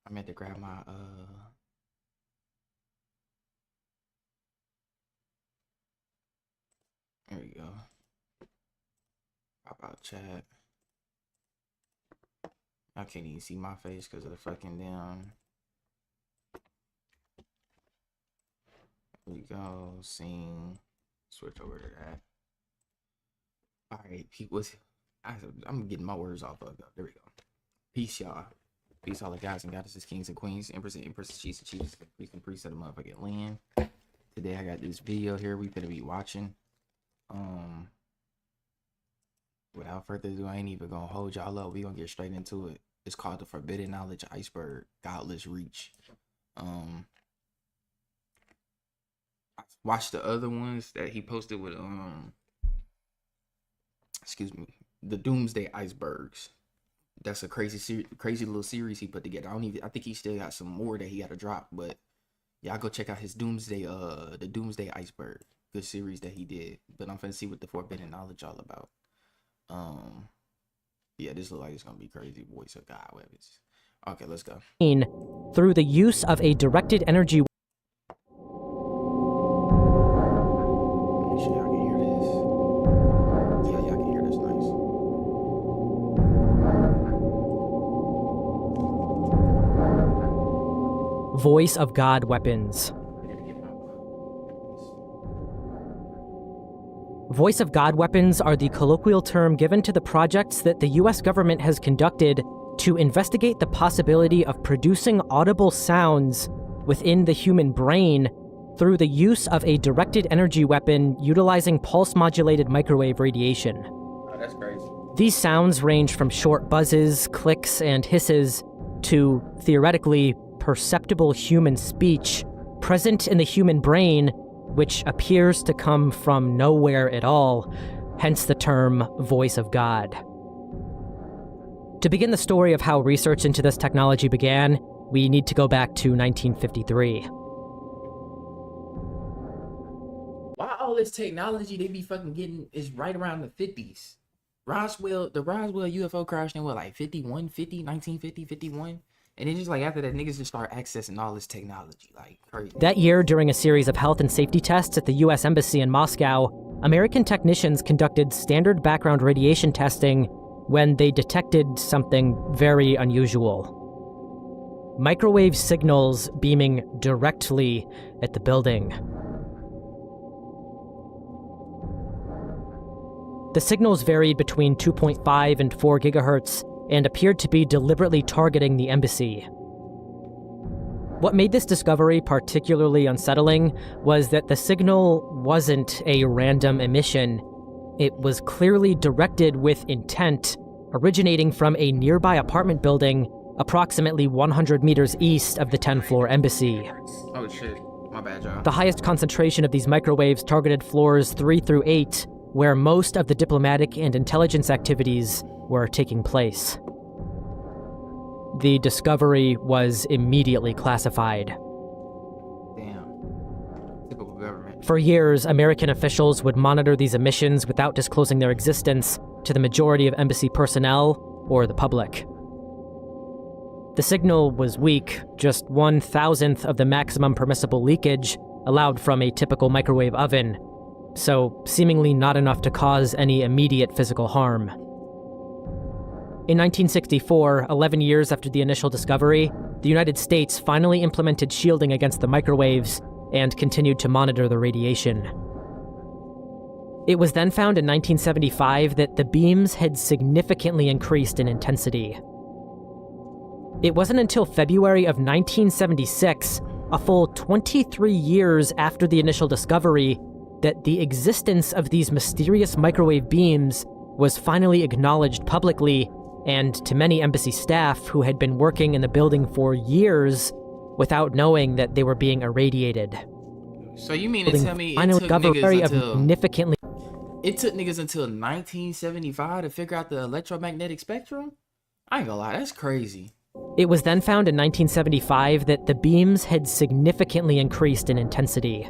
I meant to grab my there we go. Pop out chat. I can't even see my face because of the fucking damn. There we go. Scene. Switch over to that. All right, people. I'm getting my words all fucked up. There we go. Peace, y'all. Peace, all the guys and goddesses, kings and queens, emperors and empresses, chiefs and chiefs, priests and priests of the motherfucking land. Today I got this video here we better be watching. Without further ado, I ain't even gonna hold y'all up. We gonna get straight into it. It's called the Forbidden Knowledge Iceberg, Godless Reach. I watched the other ones that he posted with excuse me, the Doomsday Icebergs. That's a crazy little series he put together. I think he still got some more that he got to drop, but y'all go check out his Doomsday, the Doomsday Iceberg. Good series that he did. But I'm finna see what the Forbidden Knowledge all about. Yeah, this looks like it's gonna be crazy. Voice of God weapons. Okay, let's go. Through the use of a directed energy. Make sure y'all can hear this. Yeah, y'all can hear this nice. Voice of God weapons. Voice of God weapons are the colloquial term given to the projects that the US government has conducted to investigate the possibility of producing audible sounds within the human brain through the use of a directed energy weapon utilizing pulse-modulated microwave radiation. Oh, that's crazy. These sounds range from short buzzes, clicks, and hisses to, theoretically, perceptible human speech present in the human brain, which appears to come from nowhere at all, hence the term voice of God. To begin the story of how research into this technology began, we need to go back to 1953. Why all this technology they be fucking getting is right around the 50s? The Roswell UFO crashed in what, like 1950, 51? And then just like after that, niggas just start accessing all this technology, like crazy. That year, during a series of health and safety tests at the US Embassy in Moscow, American technicians conducted standard background radiation testing when they detected something very unusual. Microwave signals beaming directly at the building. The signals varied between 2.5 and 4 gigahertz and appeared to be deliberately targeting the embassy. What made this discovery particularly unsettling was that the signal wasn't a random emission. It was clearly directed with intent, originating from a nearby apartment building approximately 100 meters east of the 10th-floor embassy. Oh shit, my bad, y'all. The highest concentration of these microwaves targeted floors 3 through 8, where most of the diplomatic and intelligence activities were taking place. The discovery was immediately classified. Damn. Typical government. For years, American officials would monitor these emissions without disclosing their existence to the majority of embassy personnel or the public. The signal was weak, just 1/1000th of the maximum permissible leakage allowed from a typical microwave oven, so seemingly not enough to cause any immediate physical harm. In 1964, 11 years after the initial discovery, the United States finally implemented shielding against the microwaves and continued to monitor the radiation. It was then found in 1975 that the beams had significantly increased in intensity. It wasn't until February of 1976, a full 23 years after the initial discovery, that the existence of these mysterious microwave beams was finally acknowledged publicly and to many embassy staff who had been working in the building for years without knowing that they were being irradiated. So you mean to tell me it took niggas until 1975 to figure out the electromagnetic spectrum? I ain't gonna lie, that's crazy. It was then found in 1975 that the beams had significantly increased in intensity.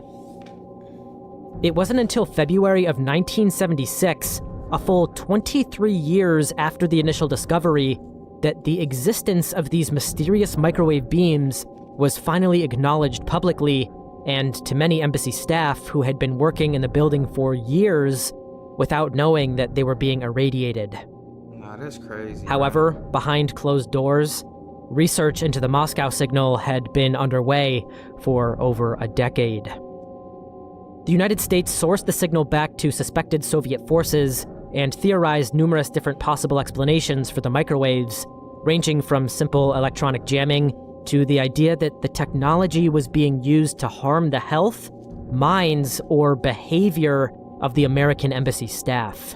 It wasn't until February of 1976, a full 23 years after the initial discovery, that the existence of these mysterious microwave beams was finally acknowledged publicly and to many embassy staff who had been working in the building for years without knowing that they were being irradiated. Nah, that's crazy. However, behind closed doors, research into the Moscow signal had been underway for over a decade. The United States sourced the signal back to suspected Soviet forces and theorized numerous different possible explanations for the microwaves, ranging from simple electronic jamming to the idea that the technology was being used to harm the health, minds, or behavior of the American embassy staff.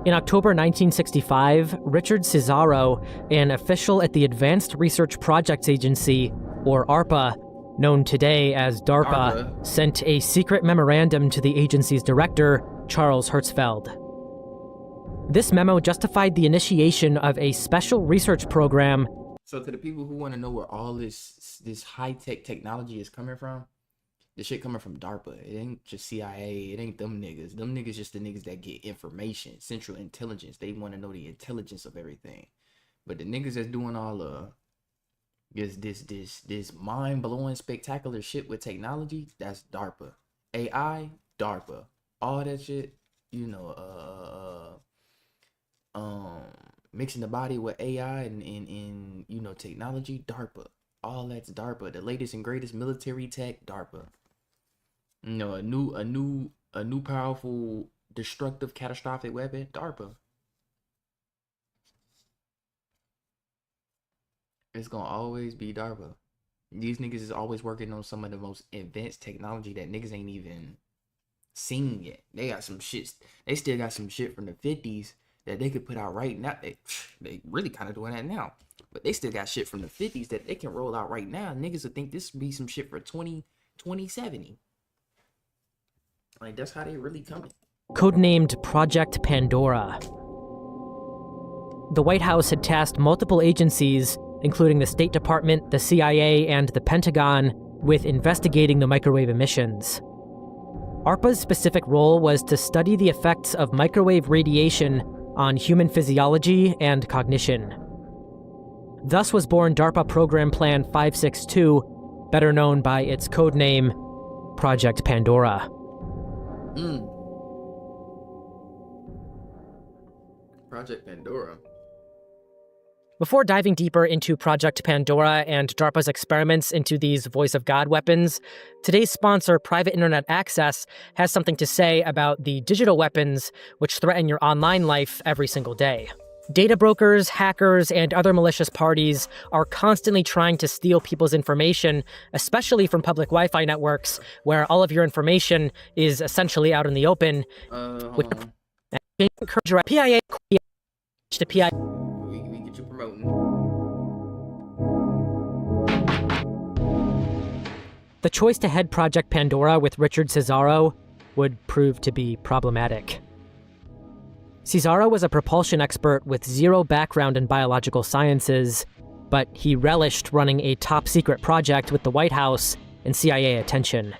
In October 1965, Richard Cesaro, an official at the Advanced Research Projects Agency, or ARPA, known today as DARPA, sent a secret memorandum to the agency's director, Charles Hertzfeld. This memo justified the initiation of a special research program. So to the people who want to know where all this high-tech technology is coming from, the shit coming from DARPA. It ain't just CIA. It ain't them niggas. Them niggas just the niggas that get information, central intelligence. They want to know the intelligence of everything. But the niggas that's doing all this mind-blowing spectacular shit with technology, that's DARPA. AI, DARPA. All that shit, you know, mixing the body with AI and you know, technology, DARPA. All that's DARPA. The latest and greatest military tech, DARPA. You know, a new powerful destructive catastrophic weapon, DARPA. It's gonna always be DARPA. These niggas is always working on some of the most advanced technology that niggas ain't even seen yet. They got some shit. They still got some shit from the 50s that they could put out right now. They really kind of doing that now. But they still got shit from the 50s that they can roll out right now. Niggas would think this would be some shit for 2070. Like, that's how they really coming. Codenamed Project Pandora. The White House had tasked multiple agencies, including the State Department, the CIA, and the Pentagon, with investigating the microwave emissions. ARPA's specific role was to study the effects of microwave radiation on human physiology and cognition. Thus was born DARPA Program Plan 562, better known by its codename, Project Pandora. Project Pandora. Before diving deeper into Project Pandora and DARPA's experiments into these voice of God weapons, today's sponsor, Private Internet Access, has something to say about the digital weapons which threaten your online life every single day. Data brokers, hackers, and other malicious parties are constantly trying to steal people's information, especially from public Wi-Fi networks, where all of your information is essentially out in the open. Encourage your PIA to PIA. We get you promoting. The choice to head Project Pandora with Richard Cesaro would prove to be problematic. Cesaro was a propulsion expert with zero background in biological sciences, but he relished running a top-secret project with the White House and CIA attention.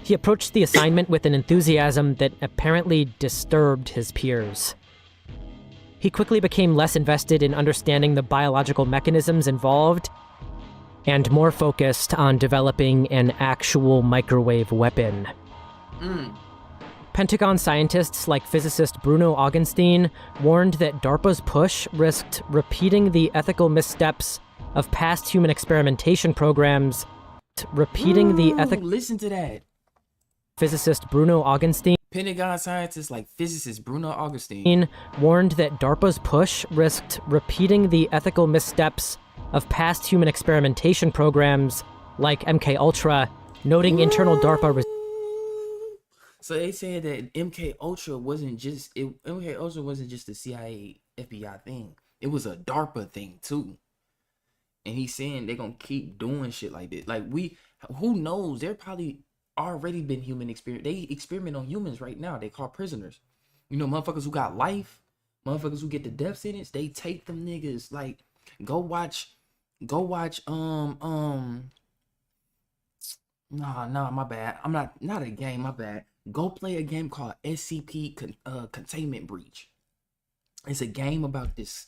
He approached the assignment with an enthusiasm that apparently disturbed his peers. He quickly became less invested in understanding the biological mechanisms involved and more focused on developing an actual microwave weapon. Pentagon scientists like physicist Bruno Augenstein warned that DARPA's push risked repeating the ethical missteps of past human experimentation programs. Listen to that. Physicist Bruno Augenstein. Pentagon scientists like physicist Bruno Augenstein warned that DARPA's push risked repeating the ethical missteps of past human experimentation programs like MK Ultra, noting internal DARPA. So they said that MK Ultra wasn't just a CIA FBI thing. It was a DARPA thing too. And he's saying they're gonna keep doing shit like this. Like, who knows? There probably already been human experiment. They experiment on humans right now. They call prisoners. You know, motherfuckers who got life, motherfuckers who get the death sentence, they take them niggas. Like, go watch my bad. I'm not a game, my bad. Go play a game called SCP Containment Breach. It's a game about this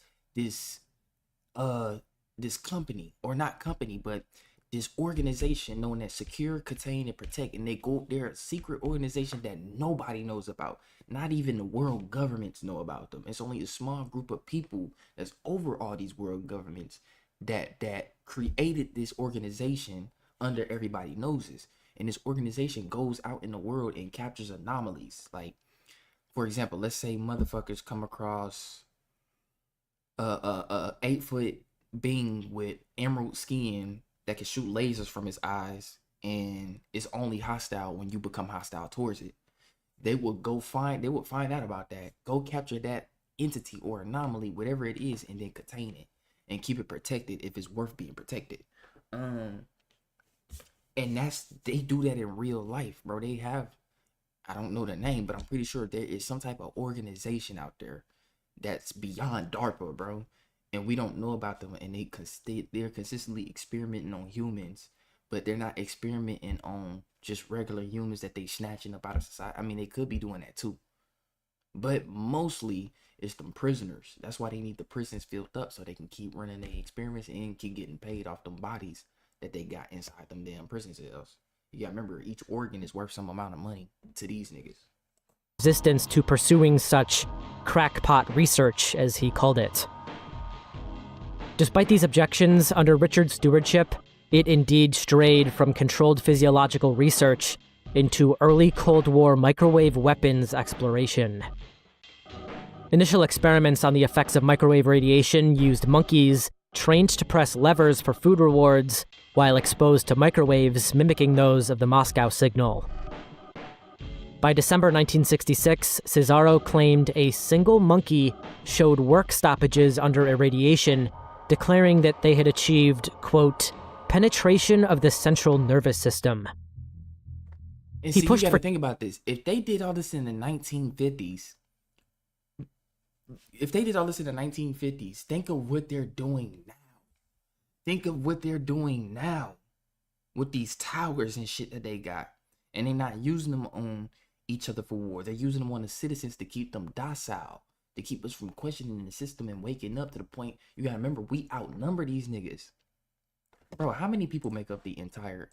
uh this company, or not company, but this organization known as Secure, Contain, and Protect, and they're a secret organization that nobody knows about. Not even the world governments know about them. It's only a small group of people that's over all these world governments that created this organization under everybody noses. And this organization goes out in the world and captures anomalies. Like, for example, let's say motherfuckers come across a 8-foot being with emerald skin that can shoot lasers from his eyes, and it's only hostile when you become hostile towards it. They would find out about that, go capture that entity or anomaly, whatever it is, and then contain it and keep it protected if it's worth being protected. And they do that in real life, bro. They have, I don't know the name, but I'm pretty sure there is some type of organization out there that's beyond DARPA, bro, and we don't know about them. And they're consistently experimenting on humans, but they're not experimenting on just regular humans that they snatching up out of society. I mean, they could be doing that too, but mostly it's them prisoners. That's why they need the prisons filled up so they can keep running their experiments and keep getting paid off them bodies that they got inside them damn prison cells. You gotta remember, each organ is worth some amount of money to these niggas. Resistance to pursuing such crackpot research, as he called it. Despite these objections, under Richard's stewardship, it indeed strayed from controlled physiological research into early Cold War microwave weapons exploration. Initial experiments on the effects of microwave radiation used monkeys trained to press levers for food rewards while exposed to microwaves mimicking those of the Moscow signal. By December 1966, Cesaro claimed a single monkey showed work stoppages under irradiation, declaring that they had achieved, quote, penetration of the central nervous system. And you gotta think about this. If they did all this in the 1950s, think of what they're doing now. Think of what they're doing now with these towers and shit that they got. And they're not using them on each other for war. They're using them on the citizens to keep them docile, to keep us from questioning the system and waking up to the point. You gotta remember, we outnumber these niggas. Bro, how many people make up the entire...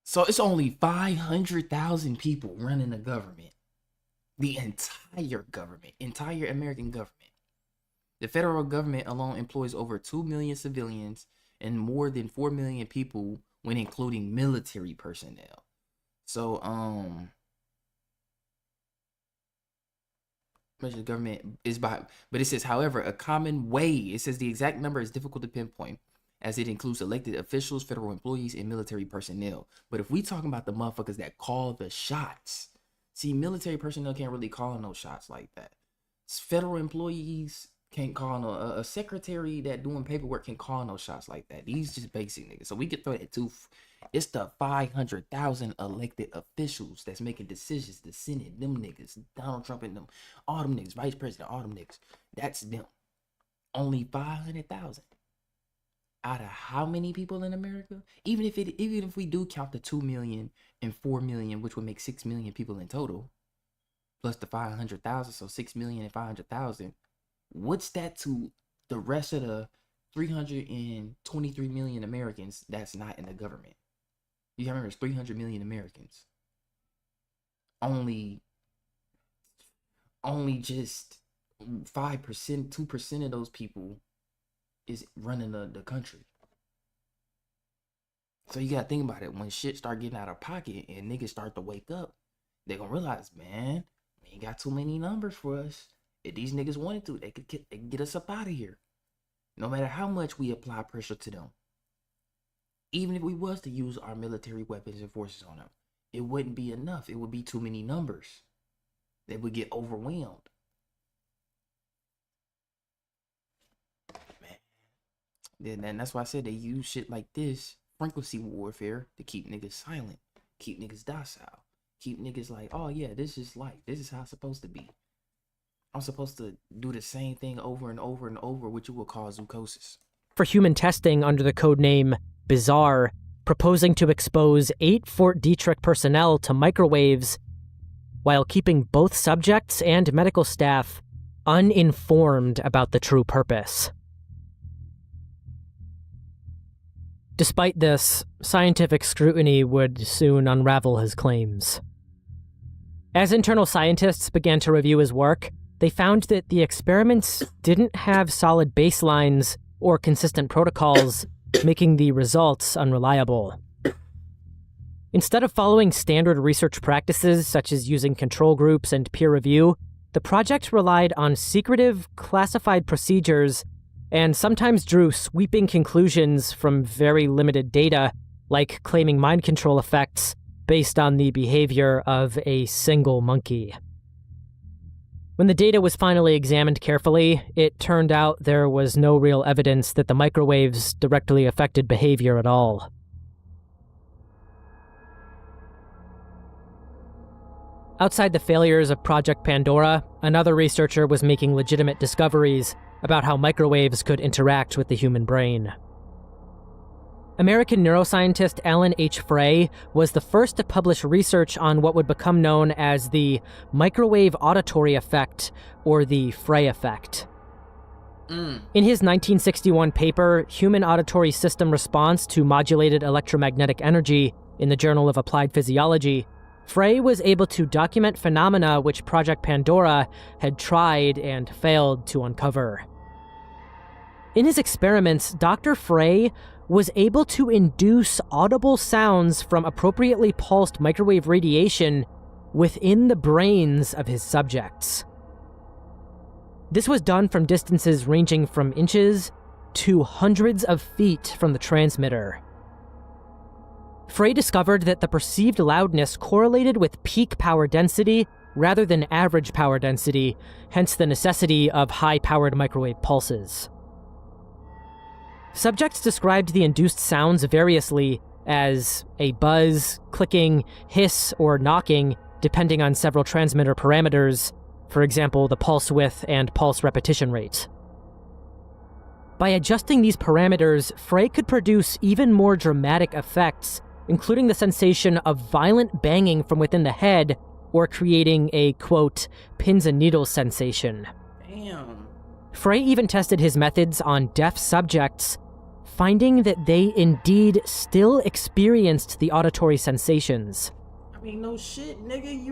So it's only 500,000 people running the government. The entire government, entire American government. The federal government alone employs over 2 million civilians and more than 4 million people when including military personnel. So, the government is by, but it says, however, a common way, it says the exact number is difficult to pinpoint, as it includes elected officials, federal employees, and military personnel. But if we talking about the motherfuckers that call the shots, see, military personnel can't really call no shots like that. Federal employees can't call no, a secretary that doing paperwork can call no shots like that. These just basic niggas. So we could throw that too. It's the 500,000 elected officials that's making decisions. The Senate, them niggas, Donald Trump and them, all them niggas, Vice President, all them niggas. That's them. Only 500,000. Out of how many people in America? Even if we do count the 2 million and 4 million, which would make 6 million people in total, plus the 500,000, so 6 million and 500,000. What's that to the rest of the 323 million Americans that's not in the government? You gotta remember, it's 300 million Americans. Only just 5%, 2% of those people is running the country. So you gotta think about it. When shit start getting out of pocket and niggas start to wake up, they gonna realize, man, we ain't got too many numbers for us. If these niggas wanted to, they could get us up out of here. No matter how much we apply pressure to them. Even if we was to use our military weapons and forces on them, it wouldn't be enough. It would be too many numbers. They would get overwhelmed. Man. And that's why I said they use shit like this, frequency warfare, to keep niggas silent, keep niggas docile, keep niggas like, oh yeah, this is life. This is how it's supposed to be. I'm supposed to do the same thing over and over and over, which will cause leukosis. For human testing under the codename Bizarre, proposing to expose 8 Fort Detrick personnel to microwaves while keeping both subjects and medical staff uninformed about the true purpose. Despite this, scientific scrutiny would soon unravel his claims. As internal scientists began to review his work, they found that the experiments didn't have solid baselines or consistent protocols, making the results unreliable. Instead of following standard research practices such as using control groups and peer review, the project relied on secretive, classified procedures and sometimes drew sweeping conclusions from very limited data, like claiming mind control effects based on the behavior of a single monkey. When the data was finally examined carefully, it turned out there was no real evidence that the microwaves directly affected behavior at all. Outside the failures of Project Pandora, another researcher was making legitimate discoveries about how microwaves could interact with the human brain. American neuroscientist Alan H. Frey was the first to publish research on what would become known as the microwave auditory effect, or the Frey effect. In his 1961 paper, Human Auditory System Response to Modulated Electromagnetic Energy, in the Journal of Applied Physiology, Frey was able to document phenomena which Project Pandora had tried and failed to uncover. In his experiments, Dr. Frey was able to induce audible sounds from appropriately pulsed microwave radiation within the brains of his subjects. This was done from distances ranging from inches to hundreds of feet from the transmitter. Frey discovered that the perceived loudness correlated with peak power density rather than average power density, hence the necessity of high-powered microwave pulses. Subjects described the induced sounds variously as a buzz, clicking, hiss, or knocking, depending on several transmitter parameters, for example, the pulse width and pulse repetition rate. By adjusting these parameters, Frey could produce even more dramatic effects, including the sensation of violent banging from within the head, or creating a, quote, pins and needles sensation. Damn. Frey even tested his methods on deaf subjects, finding that they indeed still experienced the auditory sensations. I mean, no shit, nigga.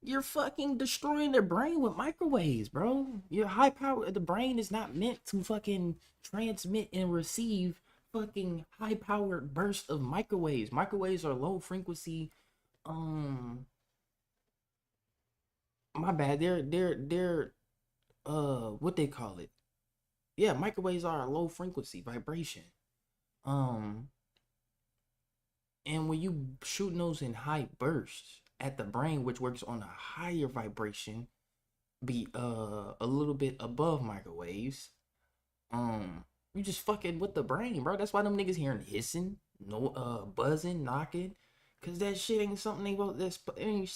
You're fucking destroying their brain with microwaves, bro. Your high power, the brain is not meant to fucking transmit and receive fucking high powered bursts of microwaves. Microwaves are low frequency. My bad. They're what they call it. Yeah, microwaves are a low frequency vibration. And when you shoot those in high bursts at the brain, which works on a higher vibration, be a little bit above microwaves, you just fucking with the brain, bro. That's why them niggas hearing hissing, no buzzing, knocking, cause that shit ain't something that ain't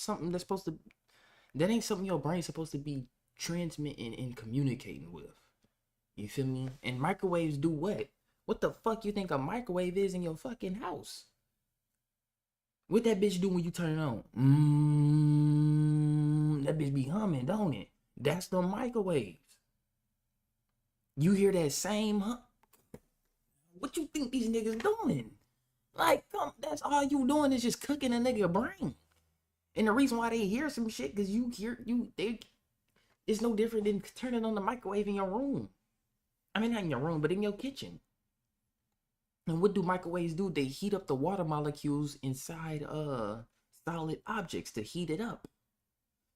something your brain's supposed to be transmitting and communicating with. You feel me? And microwaves do what? What the fuck you think a microwave is in your fucking house? What that bitch do when you turn it on? That bitch be humming, don't it? That's the microwaves. You hear that same hum? What you think these niggas doing? Like, that's all you doing is just cooking a nigga brain. And the reason why they hear some shit, cause it's no different than turning on the microwave in your room. I mean, not in your room, but in your kitchen. And what do microwaves do? They heat up the water molecules inside solid objects to heat it up.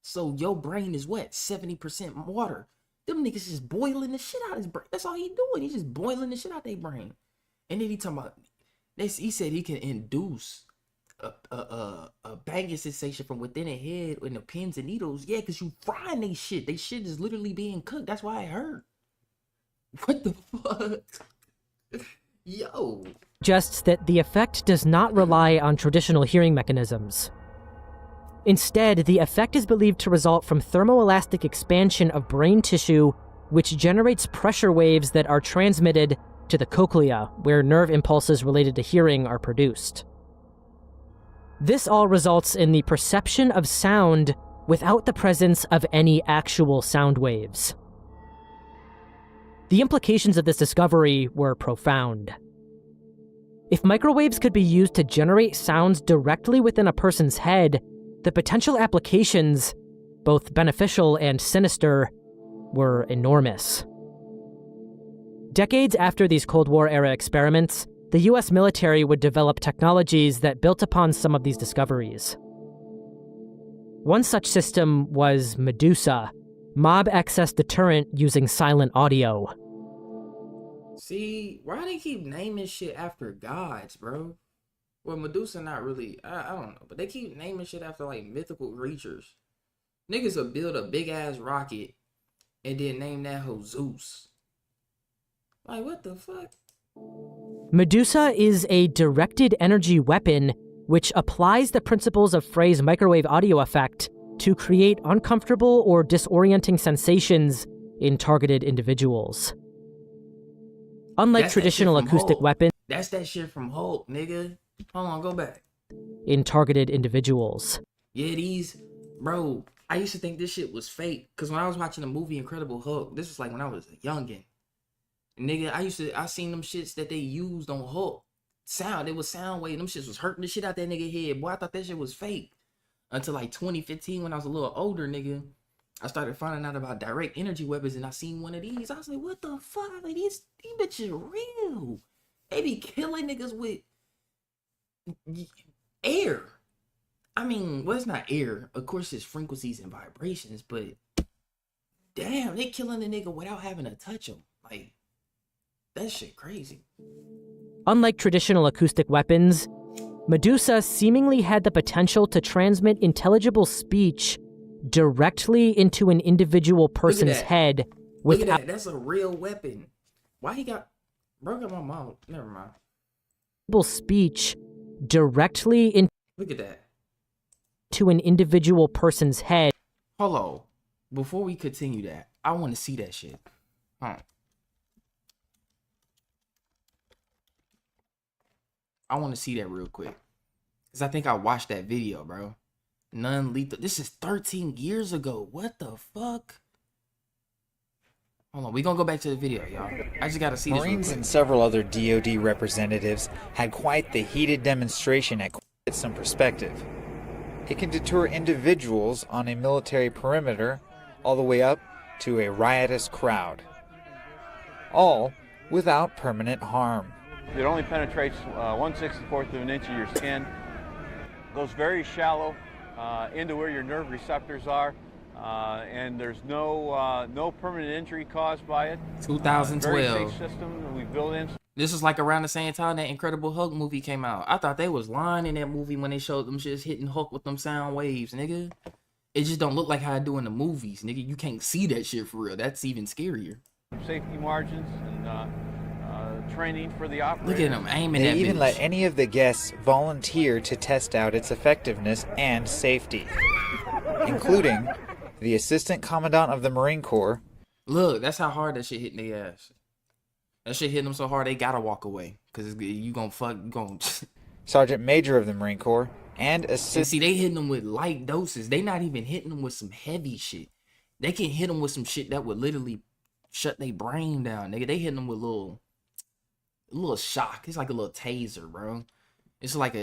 So your brain is what? 70% water. Them niggas just boiling the shit out of his brain. That's all he doing. He's just boiling the shit out their brain. And then he talking about this. He said he can induce a banging sensation from within the head in the pins and needles. Yeah, because you frying they shit. They shit is literally being cooked. That's why it hurt. What the fuck? Yo. Just that the effect does not rely on traditional hearing mechanisms. Instead, the effect is believed to result from thermoelastic expansion of brain tissue, which generates pressure waves that are transmitted to the cochlea, where nerve impulses related to hearing are produced. This all results in the perception of sound without the presence of any actual sound waves. The implications of this discovery were profound. If microwaves could be used to generate sounds directly within a person's head, the potential applications, both beneficial and sinister, were enormous. Decades after these Cold War-era experiments, the US military would develop technologies that built upon some of these discoveries. One such system was Medusa, mob access deterrent using silent audio. See, why they keep naming shit after gods, bro? Well, Medusa not really, I don't know, but they keep naming shit after like mythical creatures. Niggas will build a big ass rocket and then name that hoe Zeus. Like, what the fuck? Medusa is a directed energy weapon which applies the principles of Frey's microwave audio effect to create uncomfortable or disorienting sensations in targeted individuals. Unlike traditional acoustic weapons, that's that shit from Hulk, nigga. Hold on, go back. In targeted individuals. Yeah, bro, I used to think this shit was fake, because when I was watching the movie Incredible Hulk, this was like when I was a youngin'. Nigga, I seen them shits that they used on Hulk. It was sound wave. Them shits was hurting the shit out that nigga head. Boy, I thought that shit was fake. Until like 2015, when I was a little older, nigga, I started finding out about direct energy weapons, and I seen one of these. I was like, what the fuck? Like, these bitches real. They be killing niggas with air. I mean, well, it's not air. Of course, it's frequencies and vibrations, but damn, they killing a nigga without having to touch him. Like, that shit crazy. Unlike traditional acoustic weapons, Medusa seemingly had the potential to transmit intelligible speech directly into an individual person's head Look at that. That's a real weapon. Why he got... Bro, got my mouth. Never mind. Speech directly into... Look at that. To an individual person's head. Hold on. Before we continue that, I want to see that shit. I want to see that real quick. Because I think I watched that video, bro. Non-lethal. This is 13 years ago. What the fuck? Hold on. We're going to go back to the video, y'all. I just got to see this real quick. Marines and several other DoD representatives had quite the heated demonstration at some perspective. It can deter individuals on a military perimeter all the way up to a riotous crowd. All without permanent harm. It only penetrates 1/64 of an inch of your skin. Goes very shallow into where your nerve receptors are, and there's no permanent injury caused by it. 2012. Very safe system that we built in. This was like around the same time that Incredible Hulk movie came out. I thought they was lying in that movie when they showed them just hitting Hulk with them sound waves, nigga. It just don't look like how I do in the movies, nigga. You can't see that shit for real. That's even scarier. Safety margins and training for the operators. Look at them aiming They that even bitch. let any of the guests volunteer to test out its effectiveness and safety, including the Assistant Commandant of the Marine Corps. Look, that's how hard that shit hit their ass. That shit hit them so hard they gotta walk away. Cause you gonna Sergeant Major of the Marine Corps, and And see, they hitting them with light doses. They not even hitting them with some heavy shit. They can hit them with some shit that would literally shut their brain down, nigga. They hitting them with a little shock. It's like a little taser, bro. It's like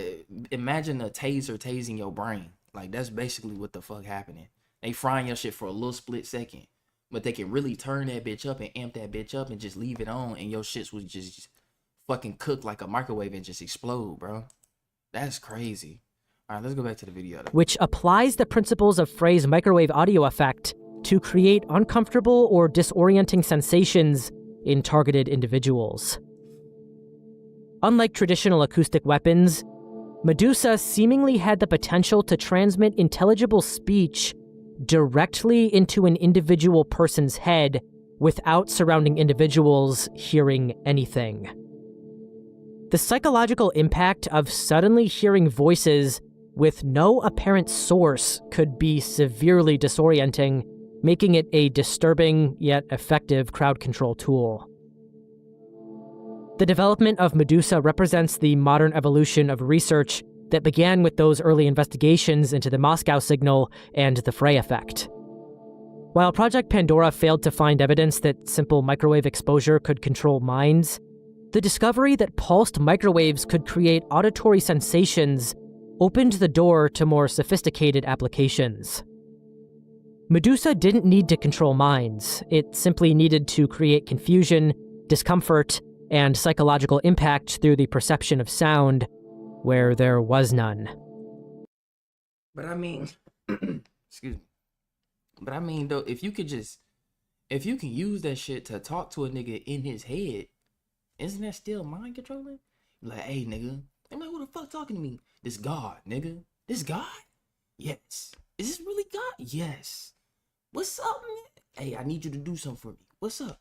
imagine a taser tasing your brain. Like, that's basically what the fuck happening. They frying your shit for a little split second, but they can really turn that bitch up and amp that bitch up and just leave it on, and your shits would just fucking cook like a microwave and just explode, bro. That's crazy. All right, let's go back to the video, though. Which applies the principles of Frey's microwave audio effect to create uncomfortable or disorienting sensations in targeted individuals. Unlike traditional acoustic weapons, Medusa seemingly had the potential to transmit intelligible speech directly into an individual person's head without surrounding individuals hearing anything. The psychological impact of suddenly hearing voices with no apparent source could be severely disorienting, making it a disturbing yet effective crowd control tool. The development of Medusa represents the modern evolution of research that began with those early investigations into the Moscow signal and the Frey effect. While Project Pandora failed to find evidence that simple microwave exposure could control minds, the discovery that pulsed microwaves could create auditory sensations opened the door to more sophisticated applications. Medusa didn't need to control minds. It simply needed to create confusion, discomfort, and psychological impact through the perception of sound where there was none. But I mean, excuse me. But I mean, though, if you can use that shit to talk to a nigga in his head, isn't that still mind controlling? Like, hey, nigga. I'm like, who the fuck talking to me? This God, nigga. This God? Yes. Is this really God? Yes. What's up, man? Hey, I need you to do something for me. What's up?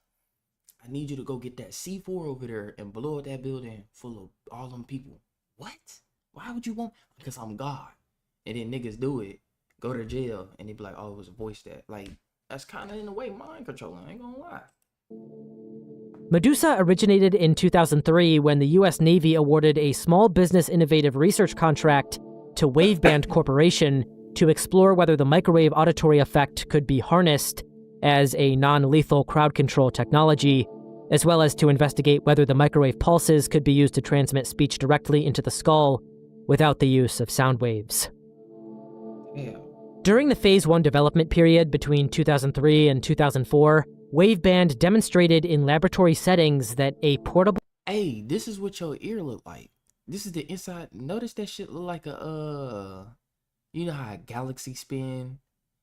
I need you to go get that C4 over there and blow up that building full of all them people. What? Why would you want? Because I'm God. And then niggas do it, go to jail, and they be like, oh, it was a voice that. Like, that's kind of in a way mind controlling. I ain't gonna lie. Medusa originated in 2003 when the US Navy awarded a small business innovative research contract to Waveband Corporation to explore whether the microwave auditory effect could be harnessed as a non-lethal crowd control technology, as well as to investigate whether the microwave pulses could be used to transmit speech directly into the skull without the use of sound waves. Yeah. During the Phase 1 development period between 2003 and 2004, Waveband demonstrated in laboratory settings that a portable... Hey, this is what your ear look like. This is the inside. Notice that shit look like a, you know how a galaxy spin?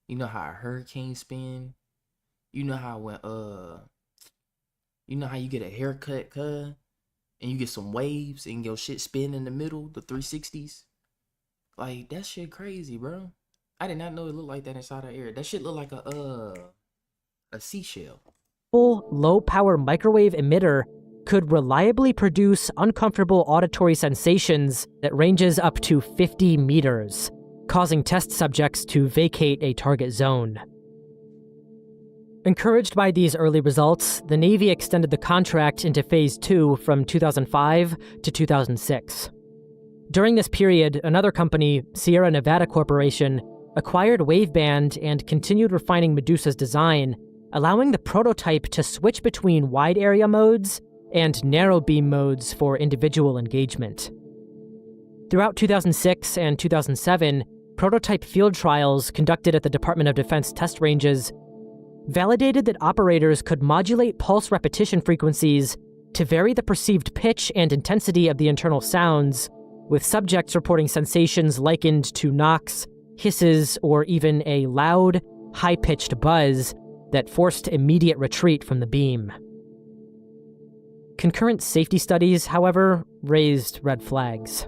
You know how a hurricane spin? You know how when, you know how you get a haircut, and you get some waves and your shit spin in the middle, the 360s? Like, that shit crazy, bro. I did not know it looked like that inside our ear. That shit look like a seashell. Low-power microwave emitter could reliably produce uncomfortable auditory sensations that ranges up to 50 meters, causing test subjects to vacate a target zone. Encouraged by these early results, the Navy extended the contract into Phase 2 from 2005 to 2006. During this period, another company, Sierra Nevada Corporation, acquired Waveband and continued refining Medusa's design, allowing the prototype to switch between wide area modes and narrow beam modes for individual engagement. Throughout 2006 and 2007, prototype field trials conducted at the Department of Defense test ranges validated that operators could modulate pulse repetition frequencies to vary the perceived pitch and intensity of the internal sounds, with subjects reporting sensations likened to knocks, hisses, or even a loud, high-pitched buzz that forced immediate retreat from the beam. Concurrent safety studies, however, raised red flags.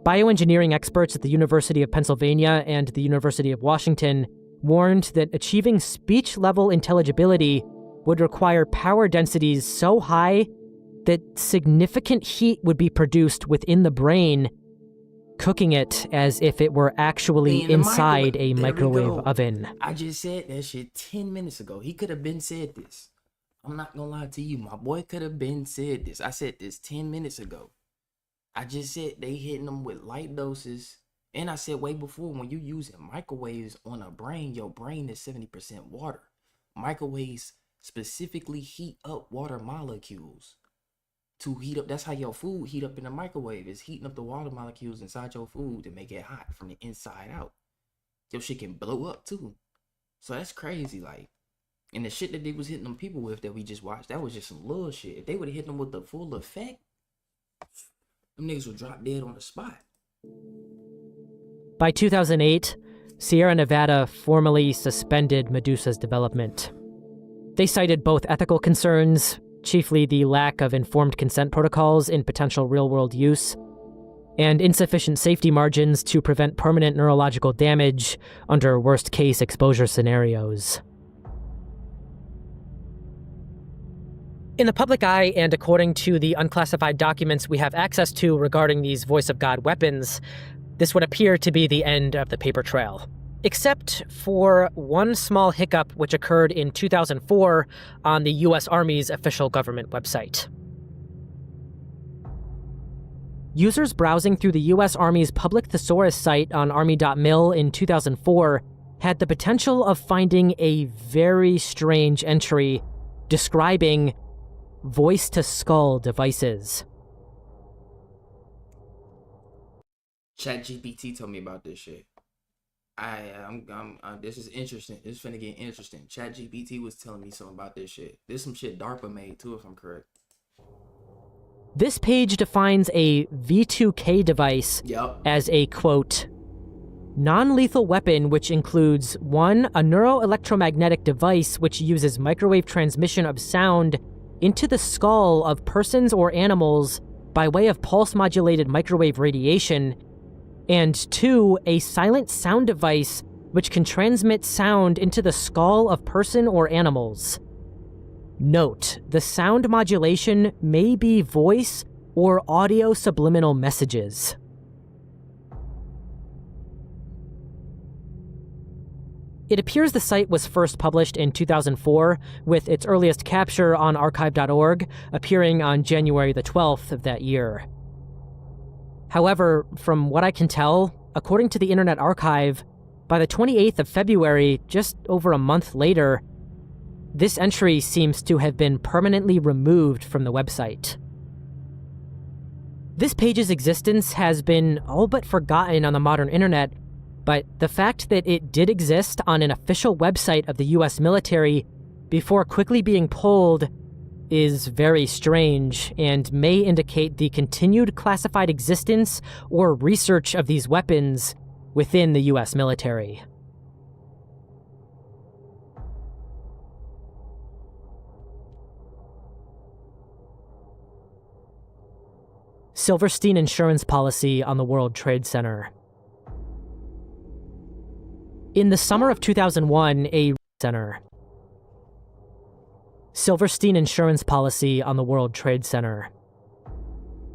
Bioengineering experts at the University of Pennsylvania and the University of Washington warned that achieving speech-level intelligibility would require power densities so high that significant heat would be produced within the brain, cooking it as if it were actually inside a microwave oven. I just said that shit 10 minutes ago. He could have been said this. I'm not gonna lie to you. My boy could have been said this. I said this 10 minutes ago. I just said they hitting them with light doses. And I said way before, when you using microwaves on a brain, your brain is 70% water. Microwaves specifically heat up water molecules to heat up. That's how your food heat up in the microwave. It's heating up the water molecules inside your food to make it hot from the inside out. Your shit can blow up too. So that's crazy. Like, and the shit that they was hitting them people with that we just watched, that was just some little shit. If they would have hit them with the full effect, them niggas would drop dead on the spot. By 2008, Sierra Nevada formally suspended Medusa's development. They cited both ethical concerns, chiefly the lack of informed consent protocols in potential real-world use, and insufficient safety margins to prevent permanent neurological damage under worst-case exposure scenarios. In the public eye, and according to the unclassified documents we have access to regarding these Voice of God weapons, this would appear to be the end of the paper trail. Except for one small hiccup which occurred in 2004 on the US Army's official government website. Users browsing through the US Army's public thesaurus site on army.mil in 2004 had the potential of finding a very strange entry describing voice-to-skull devices. ChatGPT told me about this shit. This is interesting. It's finna get interesting. ChatGPT was telling me something about this shit. There's some shit DARPA made too, if I'm correct. This page defines a V2K device as a, quote, non-lethal weapon which includes 1. A neuroelectromagnetic device which uses microwave transmission of sound into the skull of persons or animals by way of pulse-modulated microwave radiation, and 2. A silent sound device which can transmit sound into the skull of person or animals. Note, the sound modulation may be voice or audio subliminal messages. It appears the site was first published in 2004, with its earliest capture on archive.org appearing on January the 12th of that year. However, from what I can tell, according to the Internet Archive, by the 28th of February, just over a month later, this entry seems to have been permanently removed from the website. This page's existence has been all but forgotten on the modern internet, but the fact that it did exist on an official website of the US military before quickly being pulled is very strange and may indicate the continued classified existence or research of these weapons within the US military. Silverstein insurance policy on the World Trade Center. In the summer of 2001, a center. Silverstein insurance policy on the World Trade Center.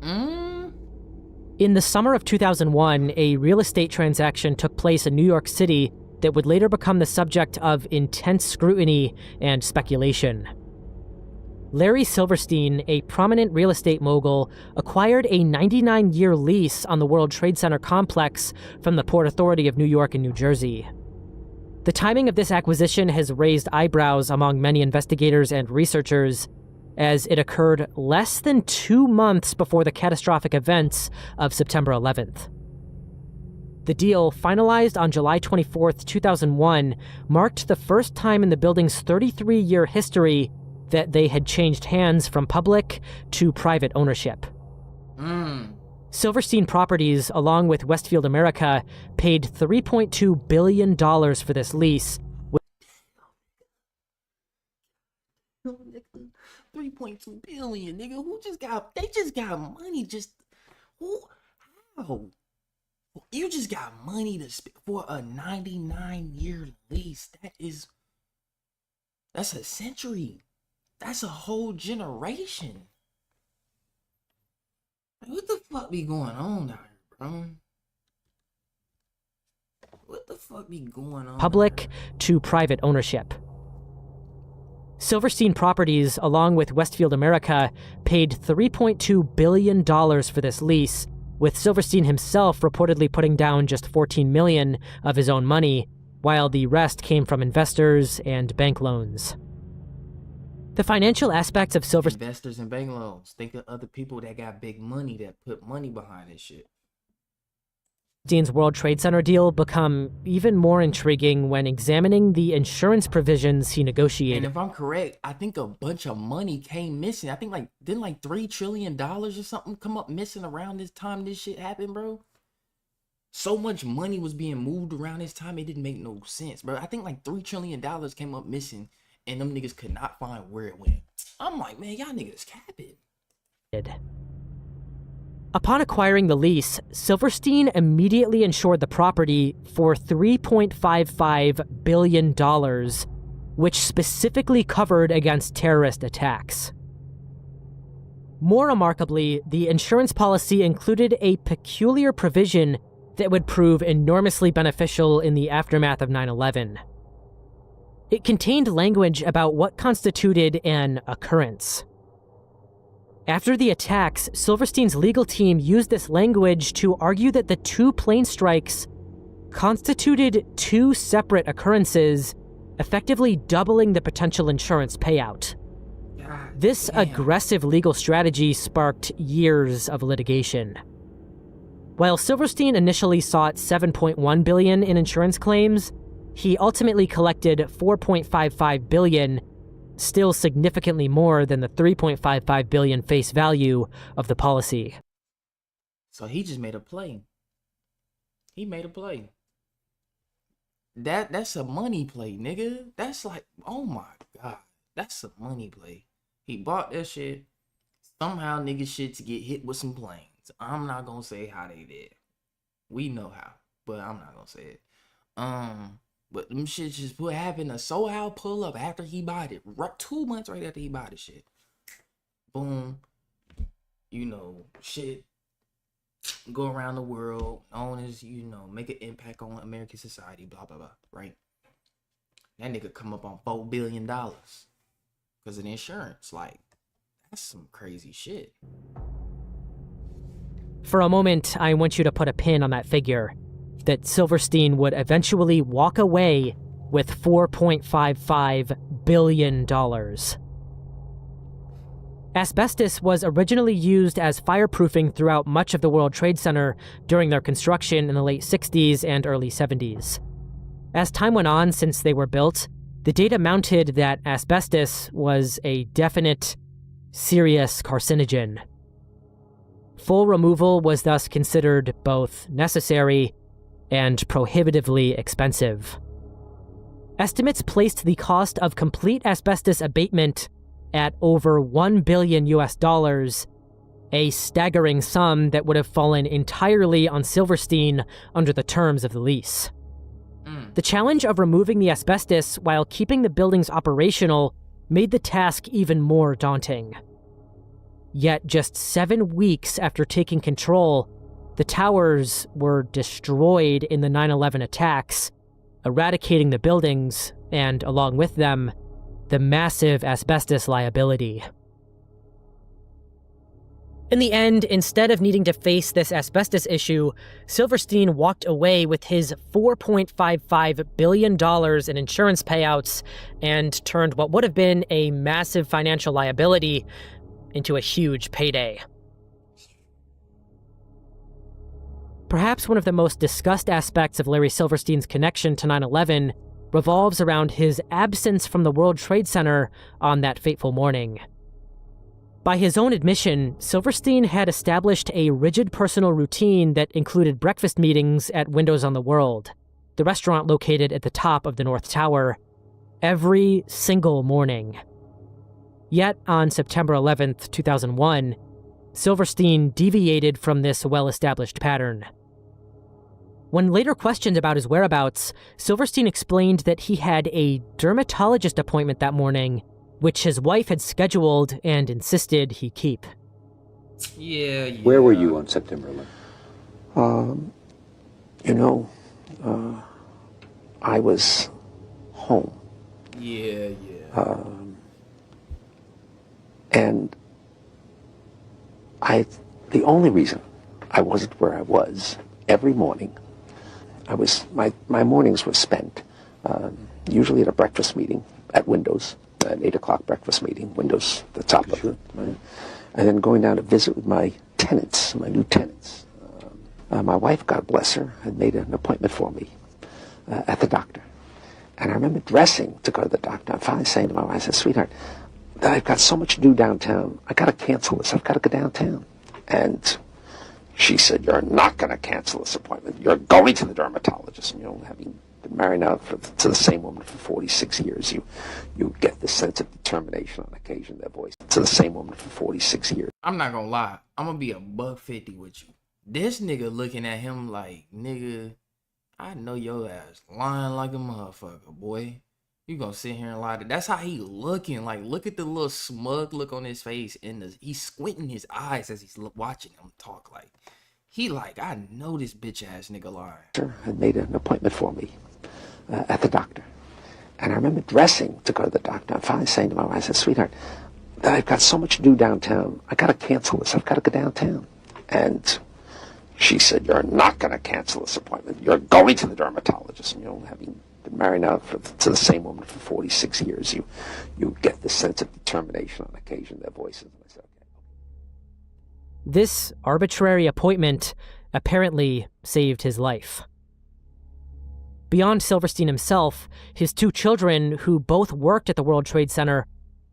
In the summer of 2001, a real estate transaction took place in New York City that would later become the subject of intense scrutiny and speculation. Larry Silverstein, a prominent real estate mogul, acquired a 99-year lease on the World Trade Center complex from the Port Authority of New York and New Jersey. The timing of this acquisition has raised eyebrows among many investigators and researchers, as it occurred less than 2 months before the catastrophic events of September 11th. The deal, finalized on July 24, 2001, marked the first time in the building's 33-year history that they had changed hands from public to private ownership. Silverstein Properties, along with Westfield America, paid $3.2 billion for this lease. 3.2 billion, nigga. They just got money. How? You just got money to spend for a 99-year lease. That's a century. That's a whole generation. What the fuck be going on down here, bro? What the fuck be going on? Public to private ownership. Silverstein Properties, along with Westfield America, paid $3.2 billion for this lease, with Silverstein himself reportedly putting down just $14 million of his own money, while the rest came from investors and bank loans. The financial aspects of Silverstein... Investors and bank loans. Think of other people that got big money that put money behind this shit. Silverstein's World Trade Center deal become even more intriguing when examining the insurance provisions he negotiated. And if I'm correct, I think a bunch of money came missing. I think didn't $3 trillion or something come up missing around this time this shit happened, bro? So much money was being moved around this time, it didn't make no sense, bro. I think $3 trillion came up missing, and them niggas could not find where it went. I'm like, man, y'all niggas capping. Upon acquiring the lease, Silverstein immediately insured the property for $3.55 billion, which specifically covered against terrorist attacks. More remarkably, the insurance policy included a peculiar provision that would prove enormously beneficial in the aftermath of 9/11. It contained language about what constituted an occurrence. After the attacks, Silverstein's legal team used this language to argue that the 2 plane strikes constituted 2 separate occurrences, effectively doubling the potential insurance payout. This aggressive legal strategy sparked years of litigation. While Silverstein initially sought $7.1 billion in insurance claims, he ultimately collected $4.55 billion, still significantly more than the $3.55 billion face value of the policy. So he just made a play. He made a play. That's a money play, nigga. That's like, oh my God. That's a money play. He bought that shit. Somehow nigga shit to get hit with some planes. I'm not gonna say how they did. We know how, but I'm not gonna say it. But them shit just what happened to somehow pull up after he bought it. 2 months right after he bought the shit. Boom. You know, shit go around the world, known as, you know, make an impact on American society, blah, blah, blah, right? That nigga come up on $4 billion because of the insurance. Like, that's some crazy shit. For a moment, I want you to put a pin on that figure, that Silverstein would eventually walk away with $4.55 billion. Asbestos was originally used as fireproofing throughout much of the World Trade Center during their construction in the late 60s and early 70s. As time went on since they were built, the data mounted that asbestos was a definite, serious carcinogen. Full removal was thus considered both necessary and prohibitively expensive. Estimates placed the cost of complete asbestos abatement at over $1 billion, a staggering sum that would have fallen entirely on Silverstein under the terms of the lease. The challenge of removing the asbestos while keeping the buildings operational made the task even more daunting. Yet just 7 weeks after taking control, the towers were destroyed in the 9/11 attacks, eradicating the buildings and, along with them, the massive asbestos liability. In the end, instead of needing to face this asbestos issue, Silverstein walked away with his $4.55 billion in insurance payouts and turned what would have been a massive financial liability into a huge payday. Perhaps one of the most discussed aspects of Larry Silverstein's connection to 9/11 revolves around his absence from the World Trade Center on that fateful morning. By his own admission, Silverstein had established a rigid personal routine that included breakfast meetings at Windows on the World, the restaurant located at the top of the North Tower, every single morning. Yet, on September 11th, 2001, Silverstein deviated from this well-established pattern. When later questioned about his whereabouts, Silverstein explained that he had a dermatologist appointment that morning, which his wife had scheduled and insisted he keep. Yeah. Where were you on September 11th? I was home. Yeah. And the only reason I wasn't where I was every morning, my mornings were spent usually at a breakfast meeting at Windows, an 8 o'clock breakfast meeting, Windows, the top of it, right? And then going down to visit with my tenants, my new tenants. My wife, God bless her, had made an appointment for me at the doctor. And I remember dressing to go to the doctor. I'm finally saying to my wife, I said, sweetheart, I've got so much to do downtown. I got to cancel this. I've got to go downtown. And she said, you're not going to cancel this appointment. You're going to the dermatologist. And, having been married now to the same woman for 46 years, you get this sense of determination on occasion, their voice. To the same woman for 46 years. I'm not gonna lie. I'm gonna be $150 with you. This nigga looking at him like, nigga, I know your ass lying like a motherfucker, boy. You gonna sit here and lie to. That's how he looking. Like, look at the little smug look on his face. He's squinting his eyes as he's watching him talk. Like, He like, I know this bitch ass nigga lying. Had made an appointment for me at the doctor. And I remember dressing to go to the doctor. I'm finally saying to my wife, I said, sweetheart, I've got so much to do downtown. I got to cancel this. I've got to go downtown. And she said, you're not going to cancel this appointment. You're going to the dermatologist. And, you know, having been married now to the same woman for 46 years, you get this sense of determination on occasion, their voices. And I said, okay. This arbitrary appointment apparently saved his life. Beyond Silverstein himself, his two children, who both worked at the World Trade Center,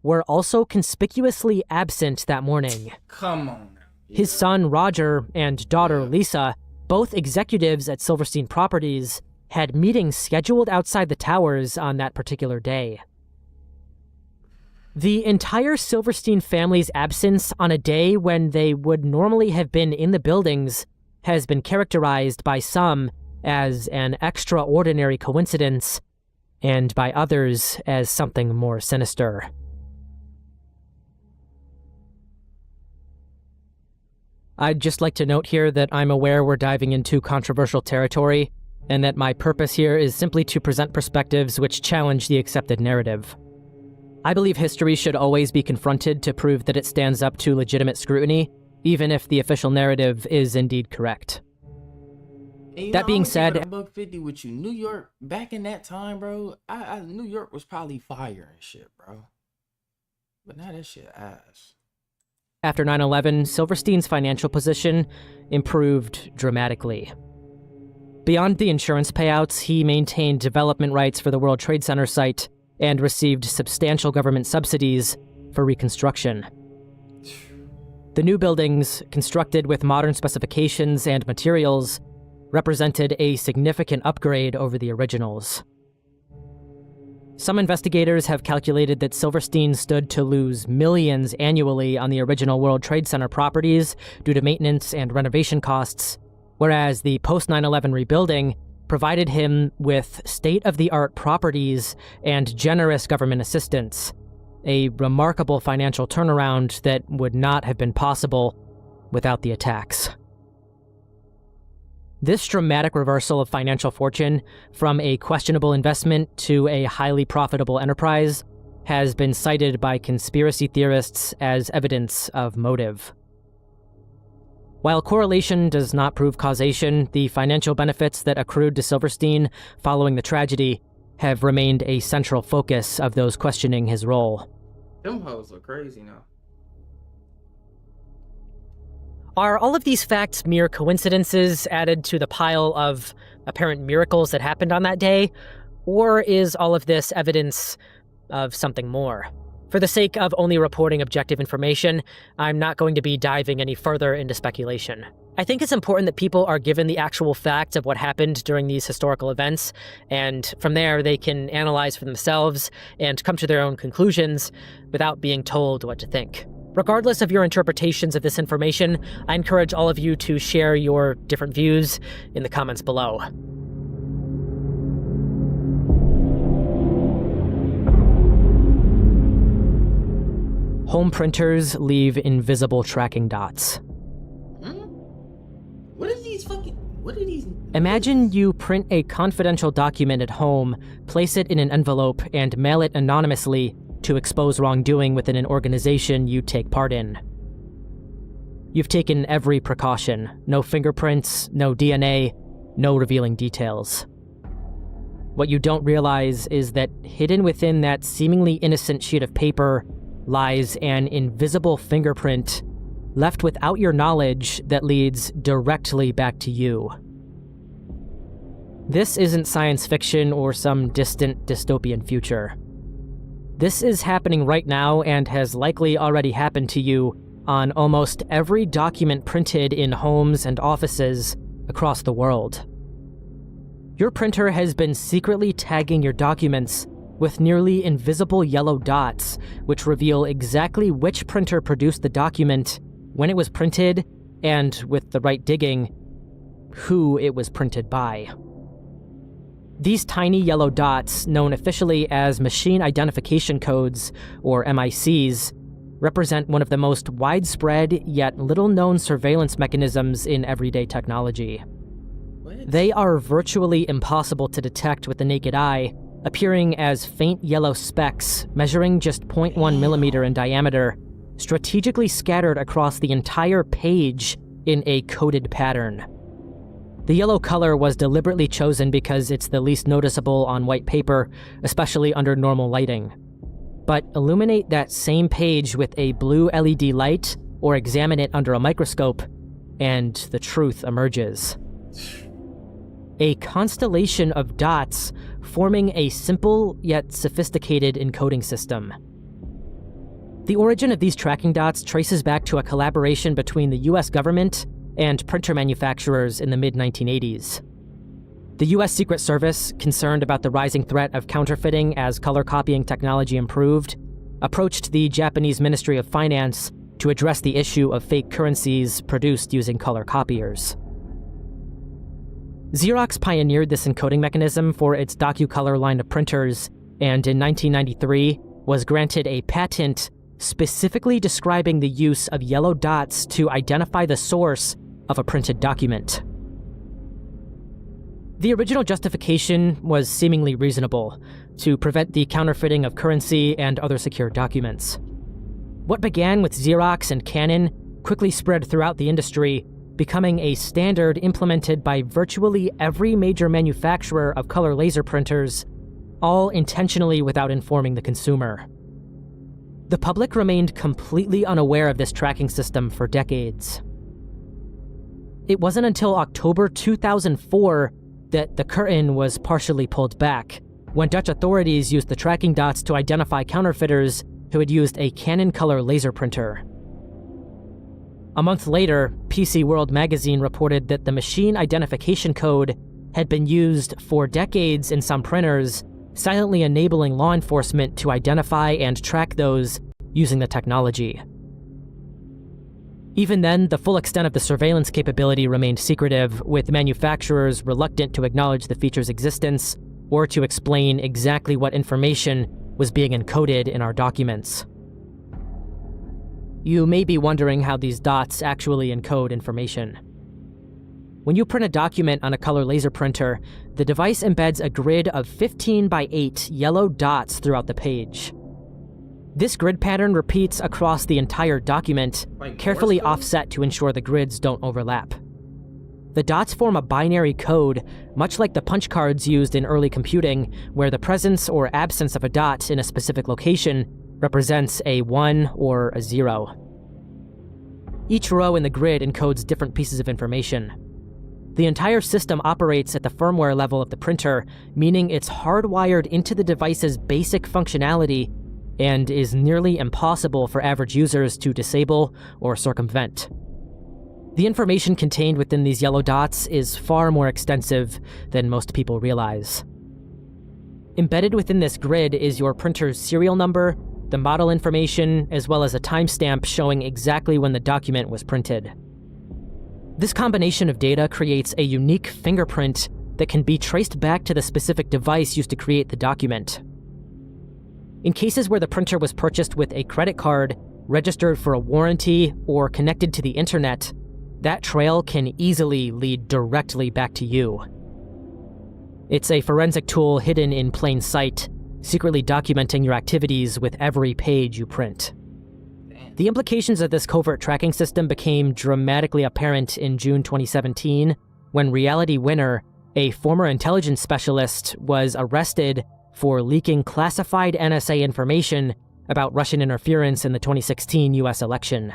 were also conspicuously absent that morning. Come on now. His son, Roger, and daughter, Lisa, both executives at Silverstein Properties, had meetings scheduled outside the towers on that particular day. The entire Silverstein family's absence on a day when they would normally have been in the buildings has been characterized by some as an extraordinary coincidence, and by others as something more sinister. I'd just like to note here that I'm aware we're diving into controversial territory, and that my purpose here is simply to present perspectives which challenge the accepted narrative. I believe history should always be confronted to prove that it stands up to legitimate scrutiny, even if the official narrative is indeed correct. That being said, $150 with you, New York back in that time, bro. New York was probably fire and shit, bro. But now that shit ass. After 9/11, Silverstein's financial position improved dramatically. Beyond the insurance payouts, he maintained development rights for the World Trade Center site and received substantial government subsidies for reconstruction. The new buildings, constructed with modern specifications and materials, represented a significant upgrade over the originals. Some investigators have calculated that Silverstein stood to lose millions annually on the original World Trade Center properties due to maintenance and renovation costs, whereas the post-9/11 rebuilding provided him with state-of-the-art properties and generous government assistance, a remarkable financial turnaround that would not have been possible without the attacks. This dramatic reversal of financial fortune from a questionable investment to a highly profitable enterprise has been cited by conspiracy theorists as evidence of motive. While correlation does not prove causation, the financial benefits that accrued to Silverstein following the tragedy have remained a central focus of those questioning his role. Them hoes look crazy now. Are all of these facts mere coincidences added to the pile of apparent miracles that happened on that day? Or is all of this evidence of something more? For the sake of only reporting objective information, I'm not going to be diving any further into speculation. I think it's important that people are given the actual facts of what happened during these historical events, and from there they can analyze for themselves and come to their own conclusions without being told what to think. Regardless of your interpretations of this information, I encourage all of you to share your different views in the comments below. Home printers leave invisible tracking dots. What are these? Imagine you print a confidential document at home, place it in an envelope, and mail it anonymously to expose wrongdoing within an organization you take part in. You've taken every precaution. No fingerprints, no DNA, no revealing details. What you don't realize is that hidden within that seemingly innocent sheet of paper lies an invisible fingerprint left without your knowledge that leads directly back to you. This isn't science fiction or some distant dystopian future. This is happening right now and has likely already happened to you on almost every document printed in homes and offices across the world. Your printer has been secretly tagging your documents with nearly invisible yellow dots, which reveal exactly which printer produced the document, when it was printed, and with the right digging, who it was printed by. These tiny yellow dots, known officially as Machine Identification Codes, or MICs, represent one of the most widespread yet little-known surveillance mechanisms in everyday technology. What? They are virtually impossible to detect with the naked eye, appearing as faint yellow specks measuring just 0.1 millimeter in diameter, strategically scattered across the entire page in a coded pattern. The yellow color was deliberately chosen because it's the least noticeable on white paper, especially under normal lighting. But illuminate that same page with a blue LED light or examine it under a microscope, and the truth emerges. A constellation of dots forming a simple yet sophisticated encoding system. The origin of these tracking dots traces back to a collaboration between the US government and printer manufacturers in the mid-1980s. The US Secret Service, concerned about the rising threat of counterfeiting as color copying technology improved, approached the Japanese Ministry of Finance to address the issue of fake currencies produced using color copiers. Xerox pioneered this encoding mechanism for its DocuColor line of printers, and in 1993 was granted a patent specifically describing the use of yellow dots to identify the source of a printed document. The original justification was seemingly reasonable, to prevent the counterfeiting of currency and other secure documents. What began with Xerox and Canon quickly spread throughout the industry, becoming a standard implemented by virtually every major manufacturer of color laser printers, all intentionally without informing the consumer. The public remained completely unaware of this tracking system for decades. It wasn't until October 2004 that the curtain was partially pulled back, when Dutch authorities used the tracking dots to identify counterfeiters who had used a Canon color laser printer. A month later, PC World magazine reported that the machine identification code had been used for decades in some printers, silently enabling law enforcement to identify and track those using the technology. Even then, the full extent of the surveillance capability remained secretive, with manufacturers reluctant to acknowledge the feature's existence or to explain exactly what information was being encoded in our documents. You may be wondering how these dots actually encode information. When you print a document on a color laser printer, the device embeds a grid of 15 by 8 yellow dots throughout the page. This grid pattern repeats across the entire document, carefully offset to ensure the grids don't overlap. The dots form a binary code, much like the punch cards used in early computing, where the presence or absence of a dot in a specific location represents a 1 or a 0. Each row in the grid encodes different pieces of information. The entire system operates at the firmware level of the printer, meaning it's hardwired into the device's basic functionality and is nearly impossible for average users to disable or circumvent. The information contained within these yellow dots is far more extensive than most people realize. Embedded within this grid is your printer's serial number, the model information, as well as a timestamp showing exactly when the document was printed. This combination of data creates a unique fingerprint that can be traced back to the specific device used to create the document. In cases where the printer was purchased with a credit card, registered for a warranty, or connected to the internet, that trail can easily lead directly back to you. It's a forensic tool hidden in plain sight, secretly documenting your activities with every page you print. The implications of this covert tracking system became dramatically apparent in June 2017, when Reality Winner, a former intelligence specialist, was arrested for leaking classified NSA information about Russian interference in the 2016 US election.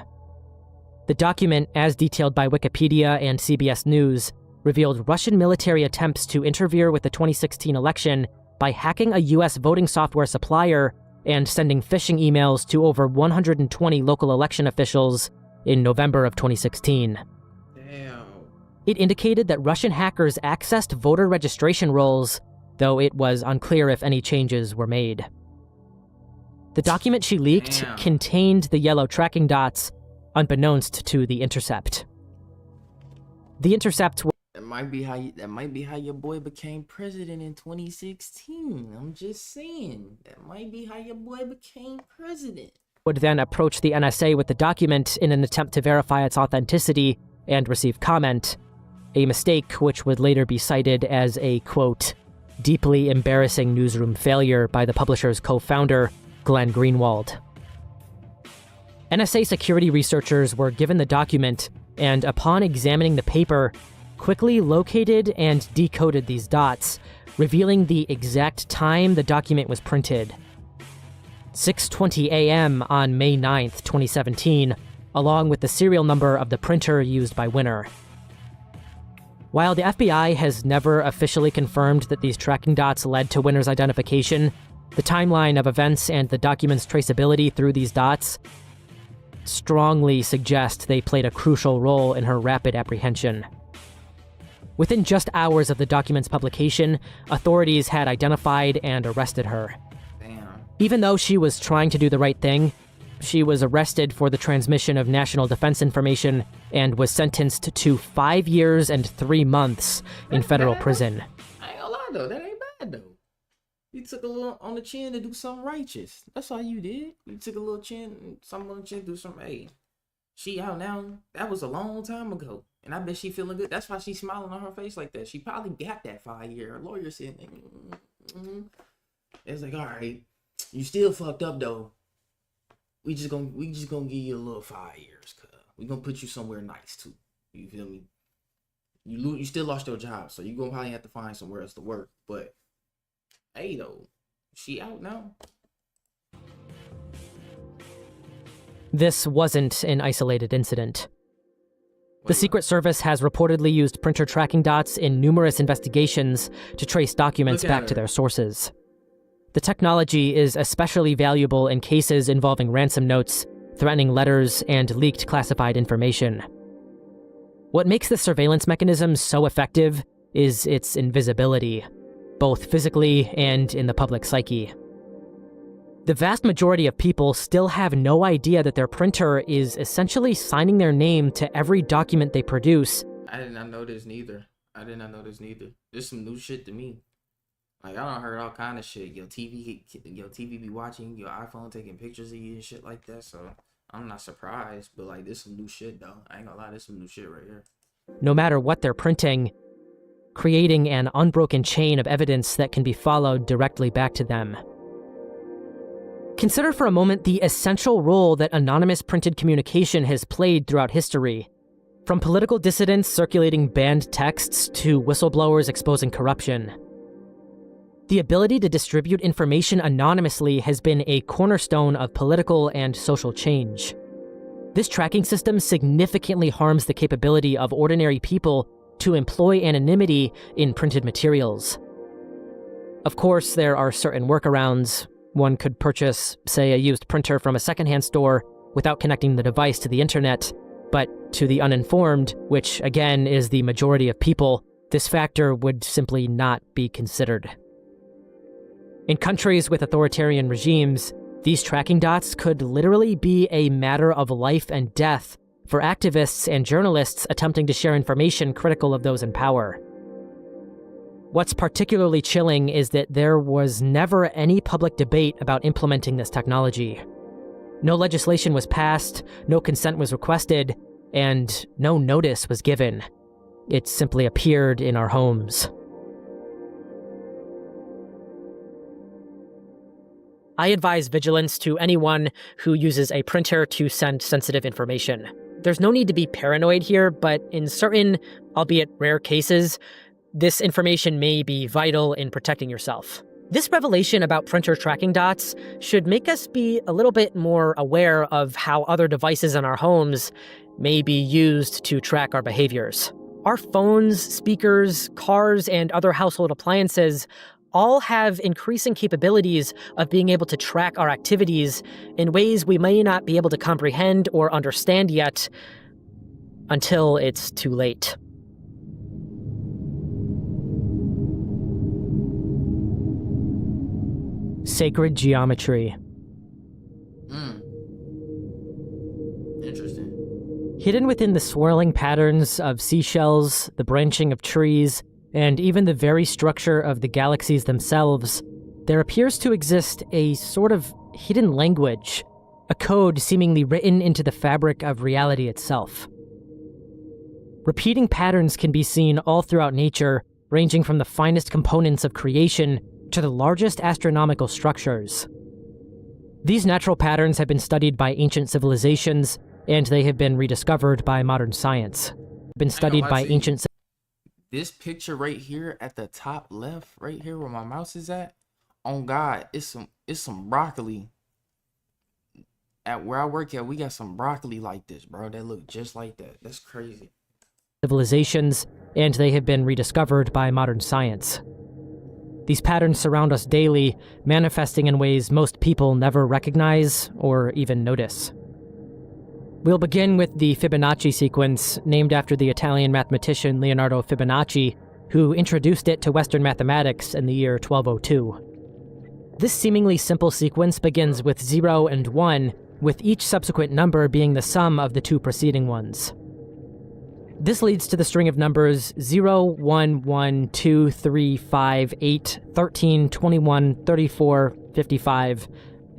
The document, as detailed by Wikipedia and CBS News, revealed Russian military attempts to interfere with the 2016 election by hacking a US voting software supplier and sending phishing emails to over 120 local election officials in November of 2016. Damn. It indicated that Russian hackers accessed voter registration rolls, though it was unclear if any changes were made. The document she leaked contained the yellow tracking dots, unbeknownst to The Intercept. The Intercept That might be how your boy became president in 2016. I'm just saying. That might be how your boy became president. would then approach the NSA with the document in an attempt to verify its authenticity and receive comment, a mistake which would later be cited as a, quote, deeply embarrassing newsroom failure by the publisher's co-founder, Glenn Greenwald. NSA security researchers were given the document and, upon examining the paper, quickly located and decoded these dots, revealing the exact time the document was printed. 6:20 a.m. on May 9th, 2017, along with the serial number of the printer used by Winner. While the FBI has never officially confirmed that these tracking dots led to Winner's identification, the timeline of events and the document's traceability through these dots strongly suggest they played a crucial role in her rapid apprehension. Within just hours of the document's publication, authorities had identified and arrested her. Damn. Even though she was trying to do the right thing, she was arrested for the transmission of national defense information and was sentenced to 5 years and 3 months in federal prison. I ain't gonna lie though, that ain't bad though. You took a little on the chin to do something righteous. That's all you did. You took a little chin, something on the chin to do something. Hey, she out now. That was a long time ago. And I bet she feeling good. That's why she's smiling on her face like that. She probably got that 5 year. Her lawyer said, It's like, all right, you still fucked up though. We just gonna give you a little 5 years, cuz we gonna put you somewhere nice too. You feel me? You still lost your job, so you gonna probably have to find somewhere else to work. But hey though, she out now. This wasn't an isolated incident. The Secret Service has reportedly used printer tracking dots in numerous investigations to trace documents back to their sources. The technology is especially valuable in cases involving ransom notes, threatening letters, and leaked classified information. What makes this surveillance mechanism so effective is its invisibility, both physically and in the public psyche. The vast majority of people still have no idea that their printer is essentially signing their name to every document they produce. I did not know this neither. This is some new shit to me. Like, I done heard all kind of shit. Your TV be watching your iPhone, taking pictures of you and shit like that. So I'm not surprised. But like, this some new shit though. I ain't gonna lie, this some new shit right here. No matter what they're printing, creating an unbroken chain of evidence that can be followed directly back to them. Consider for a moment the essential role that anonymous printed communication has played throughout history. From political dissidents circulating banned texts to whistleblowers exposing corruption. The ability to distribute information anonymously has been a cornerstone of political and social change. This tracking system significantly harms the capability of ordinary people to employ anonymity in printed materials. Of course, there are certain workarounds. One could purchase, say, a used printer from a secondhand store without connecting the device to the internet, but to the uninformed, which again is the majority of people, this factor would simply not be considered. In countries with authoritarian regimes, these tracking dots could literally be a matter of life and death for activists and journalists attempting to share information critical of those in power. What's particularly chilling is that there was never any public debate about implementing this technology. No legislation was passed, no consent was requested, and no notice was given. It simply appeared in our homes. I advise vigilance to anyone who uses a printer to send sensitive information. There's no need to be paranoid here, but in certain, albeit rare cases, this information may be vital in protecting yourself. This revelation about printer tracking dots should make us be a little bit more aware of how other devices in our homes may be used to track our behaviors. Our phones, speakers, cars, and other household appliances all have increasing capabilities of being able to track our activities in ways we may not be able to comprehend or understand yet until it's too late. Sacred geometry. Interesting. Hidden within the swirling patterns of seashells, the branching of trees, and even the very structure of the galaxies themselves, there appears to exist a sort of hidden language a code seemingly written into the fabric of reality itself. Repeating patterns can be seen all throughout nature, ranging from the finest components of creation to the largest astronomical structures. These natural patterns have been studied by ancient civilizations, and they have been rediscovered by modern science. This picture right here at the top left, right here where my mouse is at, on God, it's some broccoli. At where I work at, we got some broccoli like this, bro. That look just like that. That's crazy. Civilizations, and they have been rediscovered by modern science. These patterns surround us daily, manifesting in ways most people never recognize or even notice. We'll begin with the Fibonacci sequence, named after the Italian mathematician Leonardo Fibonacci, who introduced it to Western mathematics in the year 1202. This seemingly simple sequence begins with 0 and 1, with each subsequent number being the sum of the two preceding ones. This leads to the string of numbers 0, 1, 1, 2, 3, 5, 8, 13, 21, 34, 55,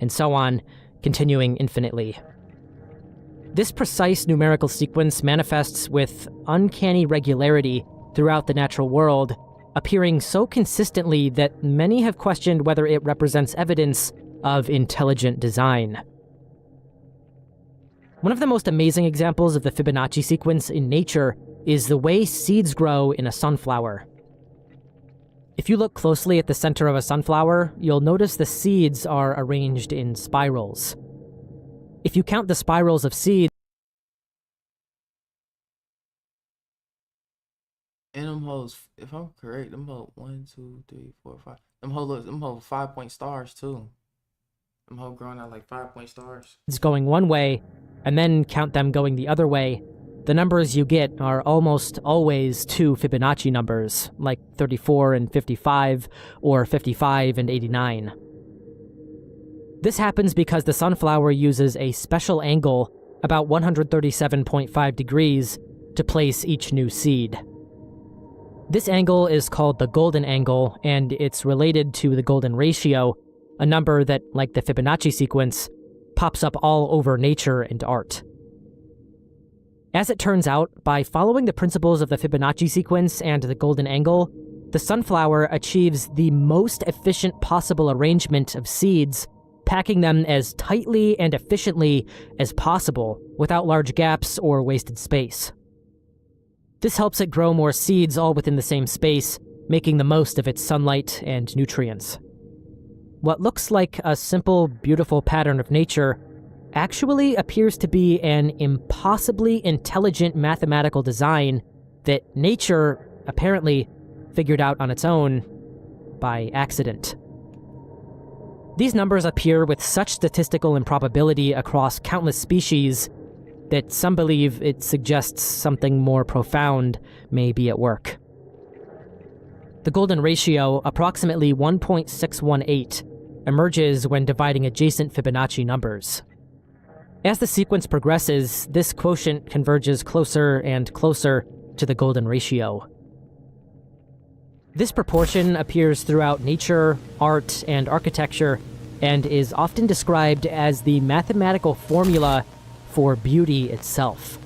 and so on, continuing infinitely. This precise numerical sequence manifests with uncanny regularity throughout the natural world, appearing so consistently that many have questioned whether it represents evidence of intelligent design. One of the most amazing examples of the Fibonacci sequence in nature is the way seeds grow in a sunflower. If you look closely at the center of a sunflower, you'll notice the seeds are arranged in spirals. If you count the spirals of seeds, and them hoes, if I'm correct, them hoes 1, 2, 3, 4, 5. Them hoes 5-point stars too. Them hoes growing out like 5-point stars. it's going one way, and then count them going the other way, the numbers you get are almost always two Fibonacci numbers, like 34 and 55, or 55 and 89. This happens because the sunflower uses a special angle, about 137.5 degrees, to place each new seed. This angle is called the golden angle, and it's related to the golden ratio, a number that, like the Fibonacci sequence, pops up all over nature and art. As it turns out, by following the principles of the Fibonacci sequence and the golden angle, the sunflower achieves the most efficient possible arrangement of seeds, packing them as tightly and efficiently as possible without large gaps or wasted space. This helps it grow more seeds all within the same space, making the most of its sunlight and nutrients. What looks like a simple, beautiful pattern of nature actually appears to be an impossibly intelligent mathematical design that nature apparently figured out on its own by accident. These numbers appear with such statistical improbability across countless species that some believe it suggests something more profound may be at work. The golden ratio, approximately 1.618, emerges when dividing adjacent Fibonacci numbers. As the sequence progresses, this quotient converges closer and closer to the golden ratio. This proportion appears throughout nature, art, and architecture, and is often described as the mathematical formula for beauty itself.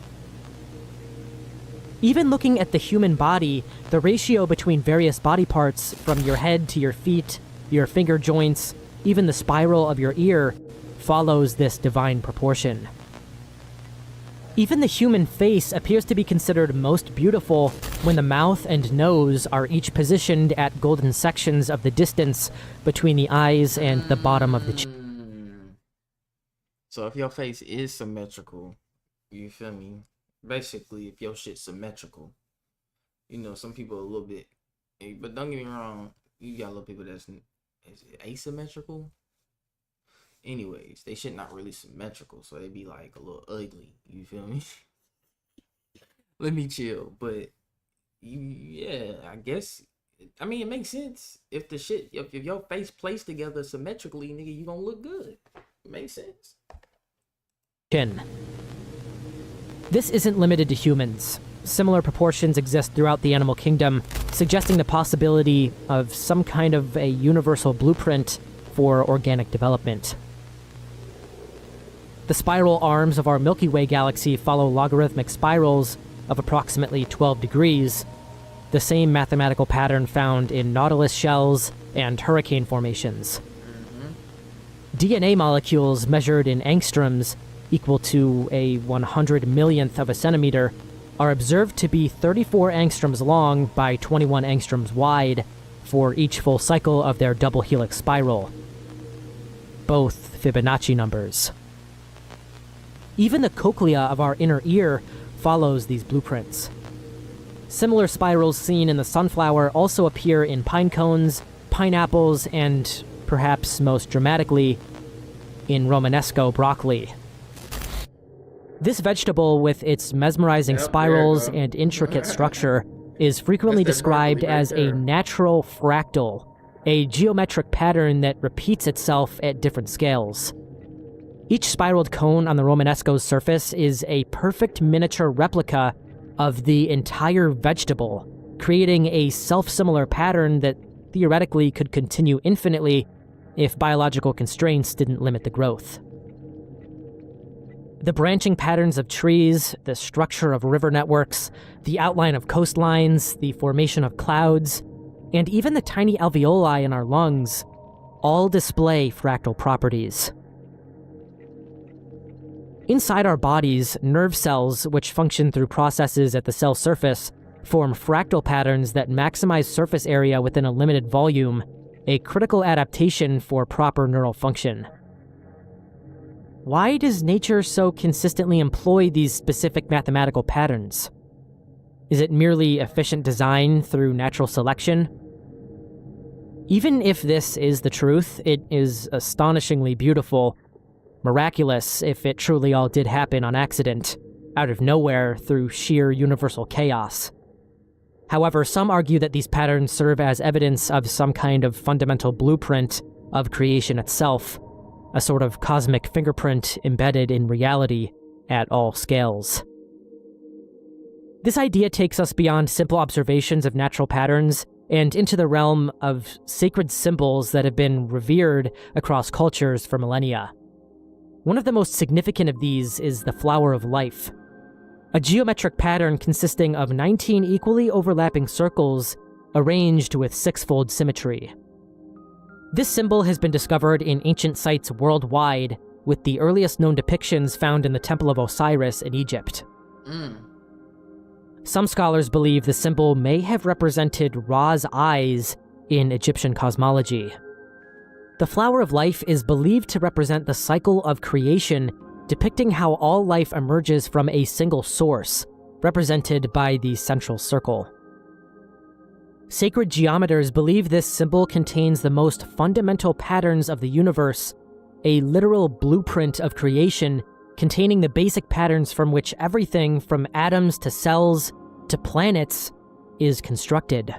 Even looking at the human body, the ratio between various body parts, from your head to your feet, your finger joints, even the spiral of your ear, follows this divine proportion. Even the human face appears to be considered most beautiful when the mouth and nose are each positioned at golden sections of the distance between the eyes and the bottom of the chin. So if your face is symmetrical, you feel me? Basically, if your shit's symmetrical, you know, some people a little bit, but don't get me wrong, you got little people that's asymmetrical. Anyways, they shit not really symmetrical, so they be like a little ugly. You feel me? Let me chill, but yeah, I guess. I mean, it makes sense if the shit, if your face placed together symmetrically, nigga, you gonna look good. It makes sense. This isn't limited to humans. Similar proportions exist throughout the animal kingdom, suggesting the possibility of some kind of a universal blueprint for organic development. The spiral arms of our Milky Way galaxy follow logarithmic spirals of approximately 12 degrees, the same mathematical pattern found in nautilus shells and hurricane formations. DNA molecules measured in angstroms, equal to a 100 millionth of a centimeter, are observed to be 34 angstroms long by 21 angstroms wide for each full cycle of their double helix spiral. Both Fibonacci numbers. Even the cochlea of our inner ear follows these blueprints. Similar spirals seen in the sunflower also appear in pine cones, pineapples, and, perhaps most dramatically, in Romanesco broccoli. This vegetable, with its mesmerizing spirals and intricate structure, is frequently described as a natural fractal, a geometric pattern that repeats itself at different scales. Each spiraled cone on the Romanesco's surface is a perfect miniature replica of the entire vegetable, creating a self-similar pattern that theoretically could continue infinitely if biological constraints didn't limit the growth. The branching patterns of trees, the structure of river networks, the outline of coastlines, the formation of clouds, and even the tiny alveoli in our lungs all display fractal properties. Inside our bodies, nerve cells, which function through processes at the cell surface, form fractal patterns that maximize surface area within a limited volume, a critical adaptation for proper neural function. Why does nature so consistently employ these specific mathematical patterns? Is it merely efficient design through natural selection? Even if this is the truth, it is astonishingly beautiful, miraculous if it truly all did happen on accident, out of nowhere through sheer universal chaos. However, some argue that these patterns serve as evidence of some kind of fundamental blueprint of creation itself, a sort of cosmic fingerprint embedded in reality at all scales. This idea takes us beyond simple observations of natural patterns and into the realm of sacred symbols that have been revered across cultures for millennia. One of the most significant of these is the flower of life, a geometric pattern consisting of 19 equally overlapping circles arranged with six-fold symmetry. This symbol has been discovered in ancient sites worldwide, with the earliest known depictions found in the Temple of Osiris in Egypt. Some scholars believe the symbol may have represented Ra's eyes in Egyptian cosmology. The flower of life is believed to represent the cycle of creation, depicting how all life emerges from a single source, represented by the central circle. Sacred geometers believe this symbol contains the most fundamental patterns of the universe, a literal blueprint of creation containing the basic patterns from which everything from atoms to cells to planets is constructed.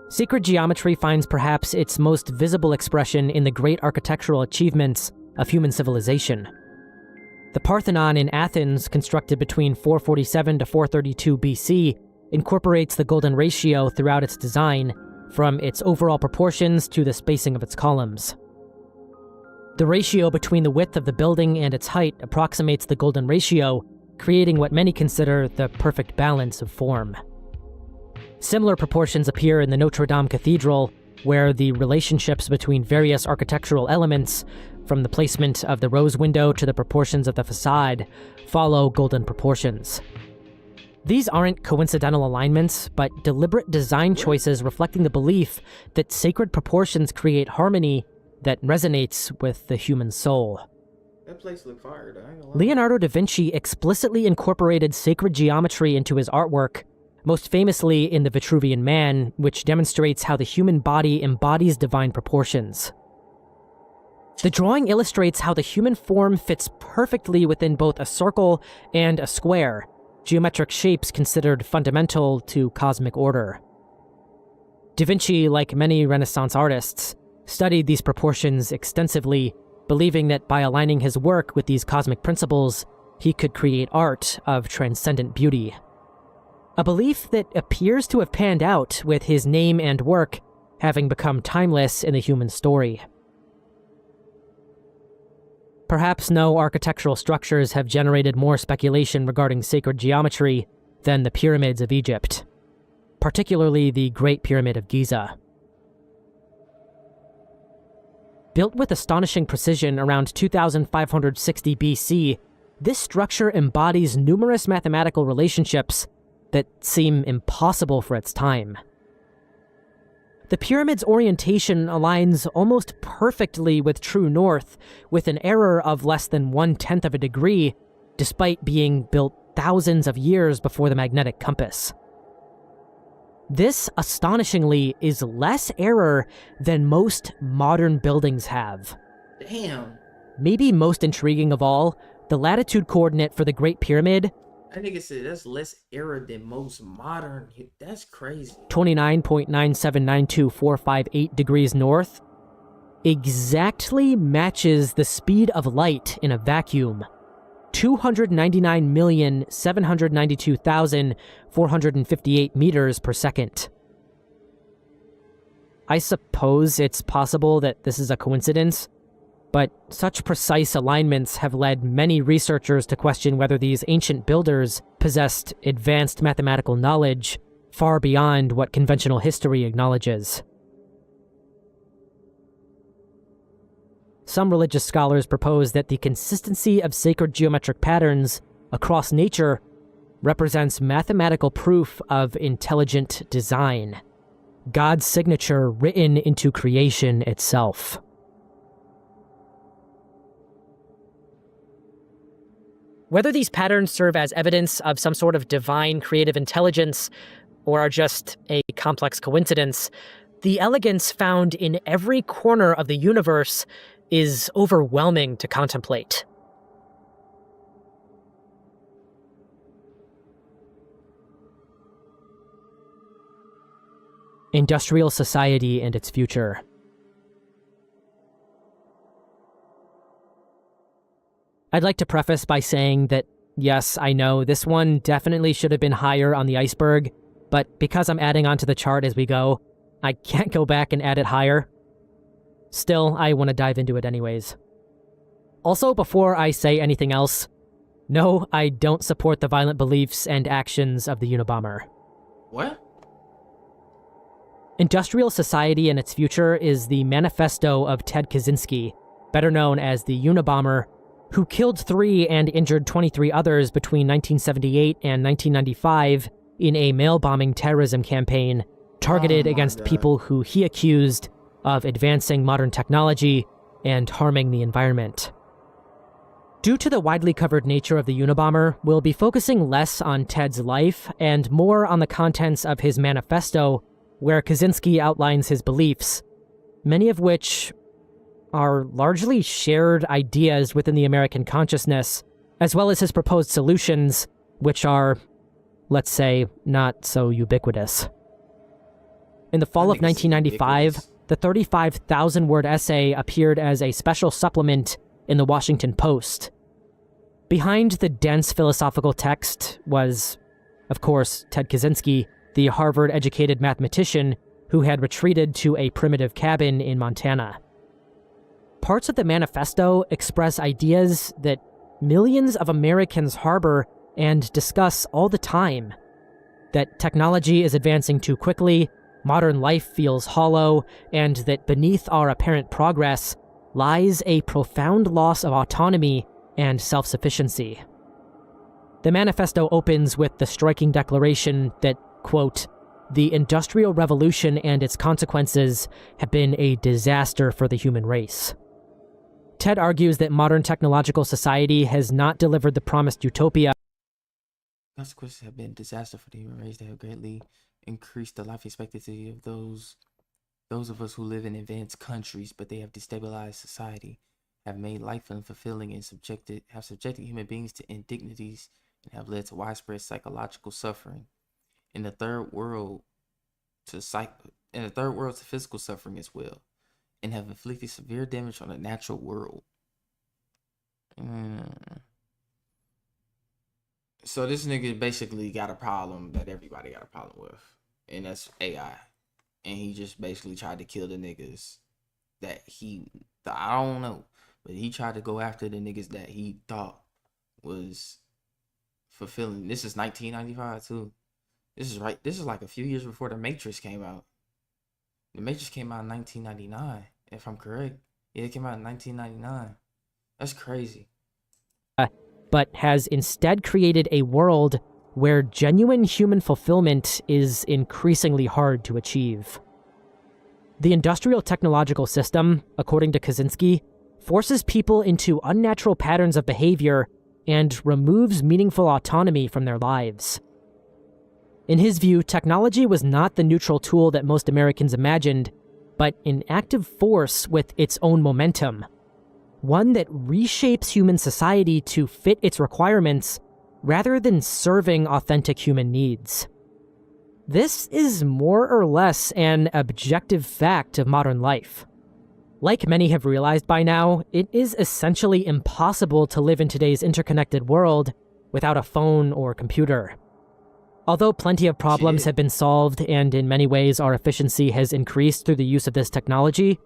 Sacred geometry finds perhaps its most visible expression in the great architectural achievements of human civilization. The Parthenon in Athens, constructed between 447 to 432 BC, incorporates the golden ratio throughout its design, from its overall proportions to the spacing of its columns. The ratio between the width of the building and its height approximates the golden ratio, creating what many consider the perfect balance of form. Similar proportions appear in the Notre Dame Cathedral, where the relationships between various architectural elements, from the placement of the rose window to the proportions of the facade, follow golden proportions. These aren't coincidental alignments, but deliberate design choices reflecting the belief that sacred proportions create harmony that resonates with the human soul. That place looked fire, I ain't gonna lie. Leonardo da Vinci explicitly incorporated sacred geometry into his artwork, most famously in the Vitruvian Man, which demonstrates how the human body embodies divine proportions. The drawing illustrates how the human form fits perfectly within both a circle and a square, geometric shapes considered fundamental to cosmic order. Da Vinci, like many Renaissance artists, studied these proportions extensively, believing that by aligning his work with these cosmic principles, he could create art of transcendent beauty. A belief that appears to have panned out, with his name and work having become timeless in the human story. Perhaps no architectural structures have generated more speculation regarding sacred geometry than the pyramids of Egypt, particularly the Great Pyramid of Giza. Built with astonishing precision around 2560 BC, this structure embodies numerous mathematical relationships that seem impossible for its time. The pyramid's orientation aligns almost perfectly with true north, with an error of less than 1/10 of a degree, despite being built thousands of years before the magnetic compass. This, astonishingly, is less error than most modern buildings have. Damn. Maybe most intriguing of all, the latitude coordinate for the Great Pyramid, That nigga said that's less error than most modern. That's crazy. 29.9792458 degrees north, exactly matches the speed of light in a vacuum, 299,792,458 meters per second. I suppose it's possible that this is a coincidence, but such precise alignments have led many researchers to question whether these ancient builders possessed advanced mathematical knowledge far beyond what conventional history acknowledges. Some religious scholars propose that the consistency of sacred geometric patterns across nature represents mathematical proof of intelligent design, God's signature written into creation itself. Whether these patterns serve as evidence of some sort of divine creative intelligence or are just a complex coincidence, the elegance found in every corner of the universe is overwhelming to contemplate. Industrial society and its future. I'd like to preface by saying that, yes, I know this one definitely should have been higher on the iceberg, but because I'm adding onto the chart as we go, I can't go back and add it higher. Still, I want to dive into it anyways. Also, before I say anything else, no, I don't support the violent beliefs and actions of the Unabomber. What? Industrial Society and Its Future is the manifesto of Ted Kaczynski, better known as the Unabomber, who killed 3 and injured 23 others between 1978 and 1995 in a mail-bombing terrorism campaign targeted against people who he accused of advancing modern technology and harming the environment. Due to the widely covered nature of the Unabomber, we'll be focusing less on Ted's life and more on the contents of his manifesto, where Kaczynski outlines his beliefs, many of which are largely shared ideas within the American consciousness, as well as his proposed solutions, which are, let's say, not so ubiquitous. In the fall of 1995, the 35,000-word essay appeared as a special supplement in the Washington Post. Behind the dense philosophical text was, of course, Ted Kaczynski, the Harvard-educated mathematician who had retreated to a primitive cabin in Montana. Parts of the manifesto express ideas that millions of Americans harbor and discuss all the time. That technology is advancing too quickly, modern life feels hollow, and that beneath our apparent progress lies a profound loss of autonomy and self-sufficiency. The manifesto opens with the striking declaration that, quote, "The Industrial Revolution and its consequences have been a disaster for the human race." Ted argues that modern technological society has not delivered the promised utopia. Consequences have been disaster for the human race. They have greatly increased the life expectancy of those of us who live in advanced countries, but they have destabilized society, have made life unfulfilling, and subjected human beings to indignities, and have led to widespread psychological suffering. In the third world, to physical suffering as well, and have inflicted severe damage on the natural world. So this nigga basically got a problem that everybody got a problem with, and that's AI. And he just basically tried to kill the niggas that I don't know, but he tried to go after the niggas that he thought was fulfilling. This is 1995 too. This is like a few years before The Matrix came out. The Matrix came out in 1999, if I'm correct. Yeah, it came out in 1999. That's crazy. But has instead created a world where genuine human fulfillment is increasingly hard to achieve. The industrial technological system, according to Kaczynski, forces people into unnatural patterns of behavior and removes meaningful autonomy from their lives. In his view, technology was not the neutral tool that most Americans imagined, but an active force with its own momentum, one that reshapes human society to fit its requirements rather than serving authentic human needs. This is more or less an objective fact of modern life. Like many have realized by now, it is essentially impossible to live in today's interconnected world without a phone or computer. Although plenty of problems have been solved and in many ways our efficiency has increased through the use of this technology,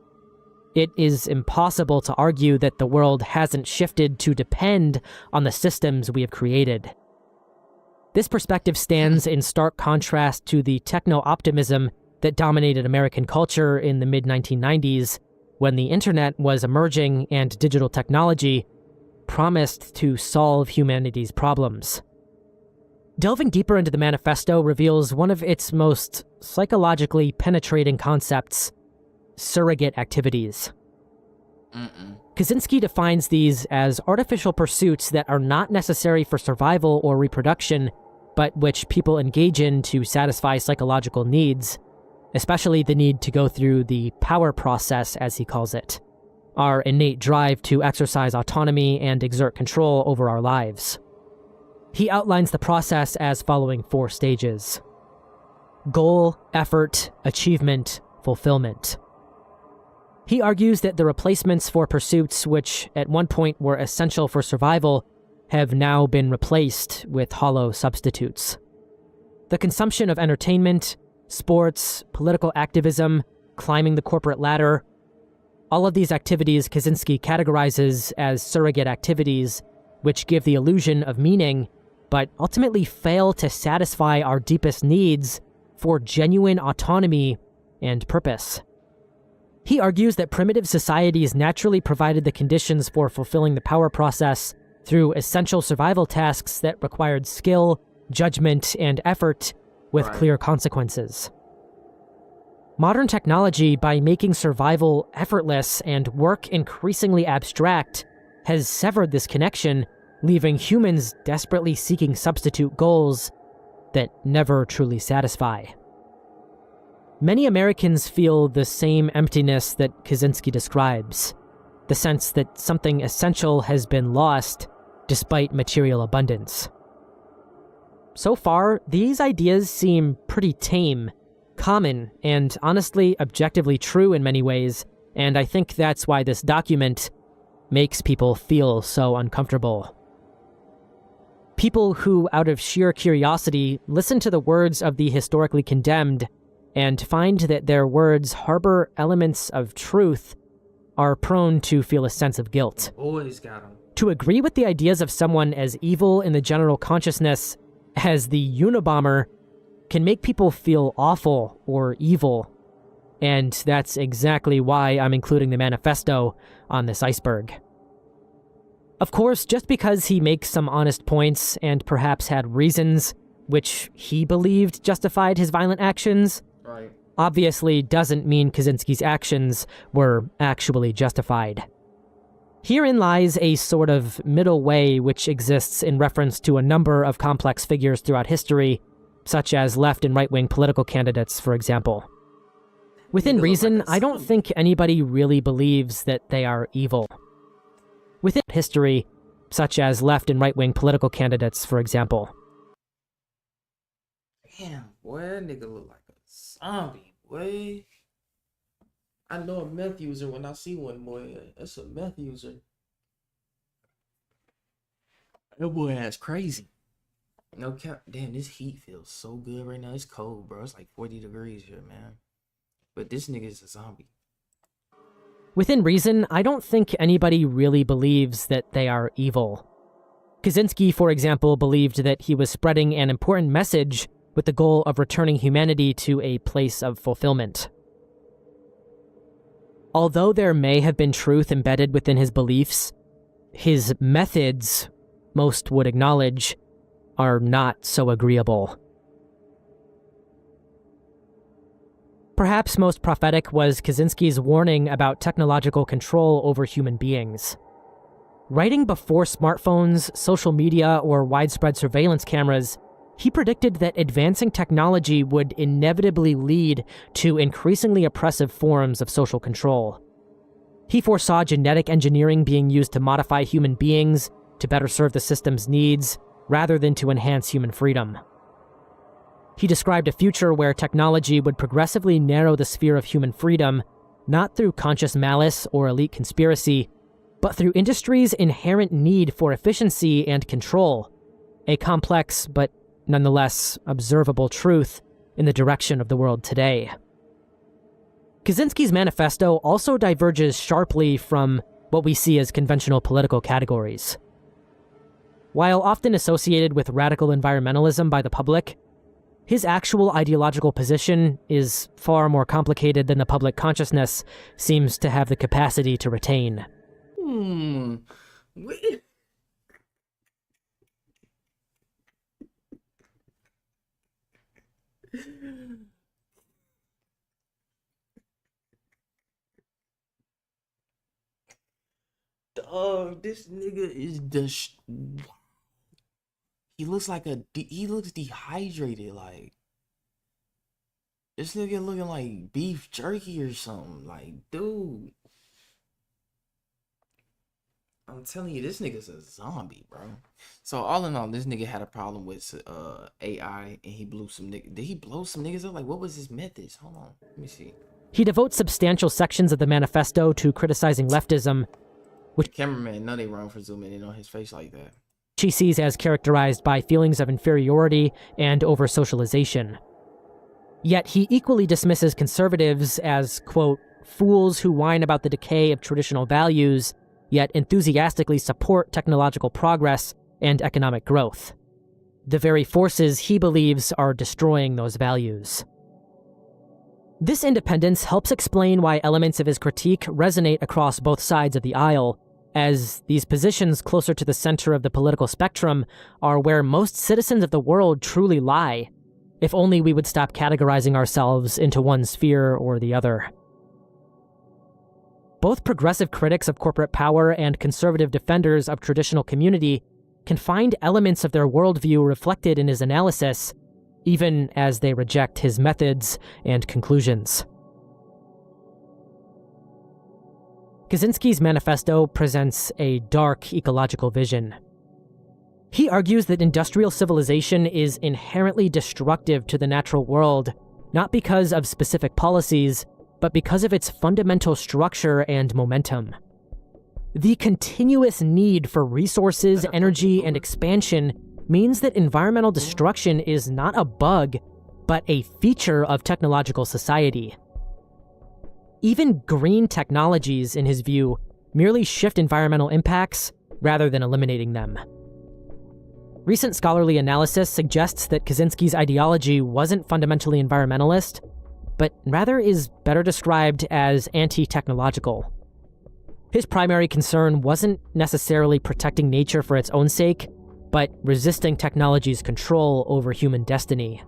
it is impossible to argue that the world hasn't shifted to depend on the systems we have created. This perspective stands in stark contrast to the techno-optimism that dominated American culture in the mid-1990s, when the internet was emerging and digital technology promised to solve humanity's problems. Delving deeper into the manifesto reveals one of its most psychologically penetrating concepts: surrogate activities. Kaczynski defines these as artificial pursuits that are not necessary for survival or reproduction, but which people engage in to satisfy psychological needs, especially the need to go through the power process, as he calls it, our innate drive to exercise autonomy and exert control over our lives. He outlines the process as following 4 stages: goal, effort, achievement, fulfillment. He argues that the replacements for pursuits which at one point were essential for survival have now been replaced with hollow substitutes. The consumption of entertainment, sports, political activism, climbing the corporate ladder, all of these activities Kaczynski categorizes as surrogate activities which give the illusion of meaning, but ultimately fail to satisfy our deepest needs for genuine autonomy and purpose. He argues that primitive societies naturally provided the conditions for fulfilling the power process through essential survival tasks that required skill, judgment, and effort with clear consequences. Modern technology, by making survival effortless and work increasingly abstract, has severed this connection, leaving humans desperately seeking substitute goals that never truly satisfy. Many Americans feel the same emptiness that Kaczynski describes, the sense that something essential has been lost despite material abundance. So far, these ideas seem pretty tame, common, and honestly, objectively true in many ways, and I think that's why this document makes people feel so uncomfortable. People who, out of sheer curiosity, listen to the words of the historically condemned and find that their words harbor elements of truth are prone to feel a sense of guilt. Always got them. To agree with the ideas of someone as evil in the general consciousness as the Unabomber can make people feel awful or evil, and that's exactly why I'm including the manifesto on this iceberg. Of course, just because he makes some honest points and perhaps had reasons which he believed justified his violent actions, obviously doesn't mean Kaczynski's actions were actually justified. Herein lies a sort of middle way which exists in reference to a number of complex figures throughout history, such as left and right-wing political candidates, for example. Within reason, I don't think anybody really believes that they are evil. Within history, such as left and right-wing political candidates, for example. Damn, boy, that nigga look like a zombie, boy. I know a meth user when I see one, boy. That's a meth user. That boy ass crazy. No cap. Damn, this heat feels so good right now. It's cold, bro. It's like 40 degrees here, man. But this nigga is a zombie. Within reason, I don't think anybody really believes that they are evil. Kaczynski, for example, believed that he was spreading an important message with the goal of returning humanity to a place of fulfillment. Although there may have been truth embedded within his beliefs, his methods, most would acknowledge, are not so agreeable. Perhaps most prophetic was Kaczynski's warning about technological control over human beings. Writing before smartphones, social media, or widespread surveillance cameras, he predicted that advancing technology would inevitably lead to increasingly oppressive forms of social control. He foresaw genetic engineering being used to modify human beings to better serve the system's needs, rather than to enhance human freedom. He described a future where technology would progressively narrow the sphere of human freedom, not through conscious malice or elite conspiracy, but through industry's inherent need for efficiency and control, a complex but nonetheless observable truth in the direction of the world today. Kaczynski's manifesto also diverges sharply from what we see as conventional political categories. While often associated with radical environmentalism by the public, his actual ideological position is far more complicated than the public consciousness seems to have the capacity to retain. Wait. Dog, this nigga is he looks like he looks dehydrated. Like, this nigga looking like beef jerky or something. Like, dude, I'm telling you, this nigga's a zombie, bro. So all in all, this nigga had a problem with AI, and he blew some niggas. Did he blow some niggas up? Like, what was his methods? Hold on, let me see. He devotes substantial sections of the manifesto to criticizing leftism, which Cameraman, no, they wrong for zooming in on his face like that. he sees as characterized by feelings of inferiority and over-socialization. Yet he equally dismisses conservatives as, quote, fools who whine about the decay of traditional values, yet enthusiastically support technological progress and economic growth. The very forces he believes are destroying those values. This independence helps explain why elements of his critique resonate across both sides of the aisle, as these positions closer to the center of the political spectrum are where most citizens of the world truly lie, if only we would stop categorizing ourselves into one sphere or the other. Both progressive critics of corporate power and conservative defenders of traditional community can find elements of their worldview reflected in his analysis, even as they reject his methods and conclusions. Kaczynski's manifesto presents a dark ecological vision. He argues that industrial civilization is inherently destructive to the natural world, not because of specific policies, but because of its fundamental structure and momentum. The continuous need for resources, energy, and expansion means that environmental destruction is not a bug, but a feature of technological society. Even green technologies, in his view, merely shift environmental impacts rather than eliminating them. Recent scholarly analysis suggests that Kaczynski's ideology wasn't fundamentally environmentalist, but rather is better described as anti-technological. His primary concern wasn't necessarily protecting nature for its own sake, but resisting technology's control over human destiny.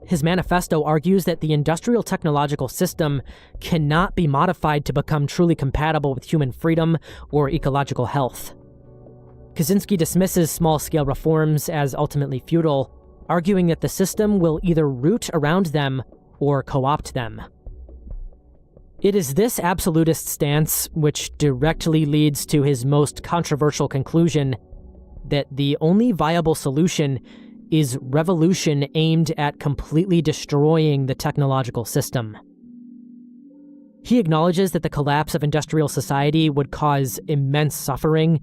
His manifesto argues that the industrial technological system cannot be modified to become truly compatible with human freedom or ecological health. Kaczynski dismisses small-scale reforms as ultimately futile, arguing that the system will either root around them or co-opt them. It is this absolutist stance which directly leads to his most controversial conclusion that the only viable solution is revolution aimed at completely destroying the technological system. He acknowledges that the collapse of industrial society would cause immense suffering,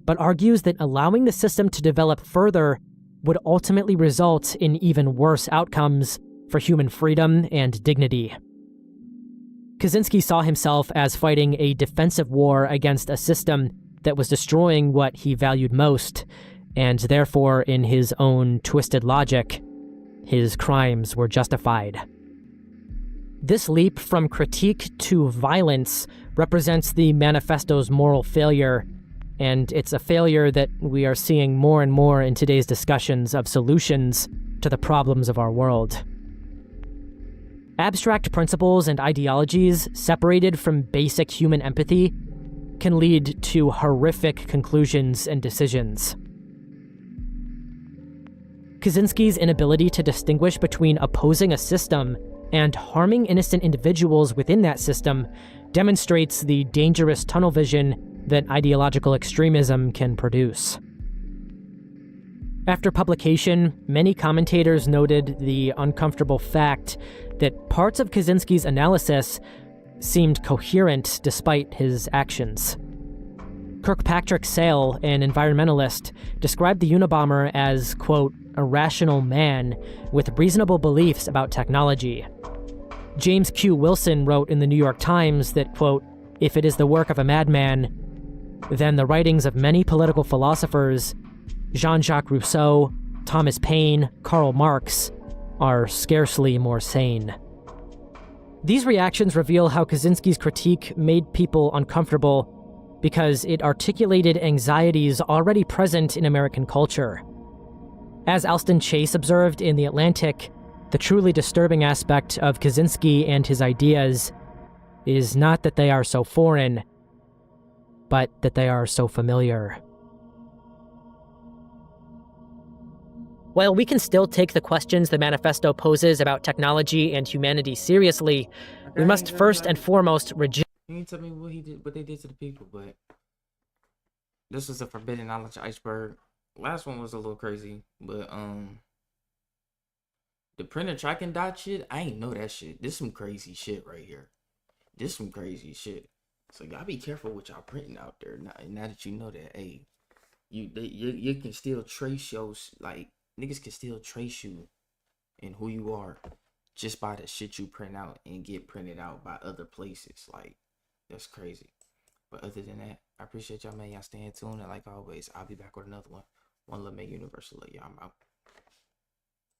but argues that allowing the system to develop further would ultimately result in even worse outcomes for human freedom and dignity. Kaczynski saw himself as fighting a defensive war against a system that was destroying what he valued most, and therefore, in his own twisted logic, his crimes were justified. This leap from critique to violence represents the manifesto's moral failure, and it's a failure that we are seeing more and more in today's discussions of solutions to the problems of our world. Abstract principles and ideologies separated from basic human empathy can lead to horrific conclusions and decisions. Kaczynski's inability to distinguish between opposing a system and harming innocent individuals within that system demonstrates the dangerous tunnel vision that ideological extremism can produce. After publication, many commentators noted the uncomfortable fact that parts of Kaczynski's analysis seemed coherent despite his actions. Kirkpatrick Sale, an environmentalist, described the Unabomber as, quote, a rational man with reasonable beliefs about technology. James Q. Wilson wrote in the New York Times that, quote, if it is the work of a madman, then the writings of many political philosophers, Jean-Jacques Rousseau, Thomas Paine, Karl Marx, are scarcely more sane. These reactions reveal how Kaczynski's critique made people uncomfortable because it articulated anxieties already present in American culture. As Alston Chase observed in The Atlantic, the truly disturbing aspect of Kaczynski and his ideas is not that they are so foreign, but that they are so familiar. While we can still take the questions the manifesto poses about technology and humanity seriously, we must first and foremost reject. You didn't tell me what they did to the people, but this was a forbidden knowledge iceberg. Last one was a little crazy, but the printer track and dot shit, I ain't know that shit. This some crazy shit right here. This some crazy shit. So y'all be careful what y'all printing out there. Now that you know that, hey, you can still trace your, like, niggas can still trace you and who you are just by the shit you print out and get printed out by other places. Like, that's crazy. But other than that, I appreciate y'all, man. Y'all staying tuned. And like always, I'll be back with another one. One Little Man Universal. Y'all, I'm out.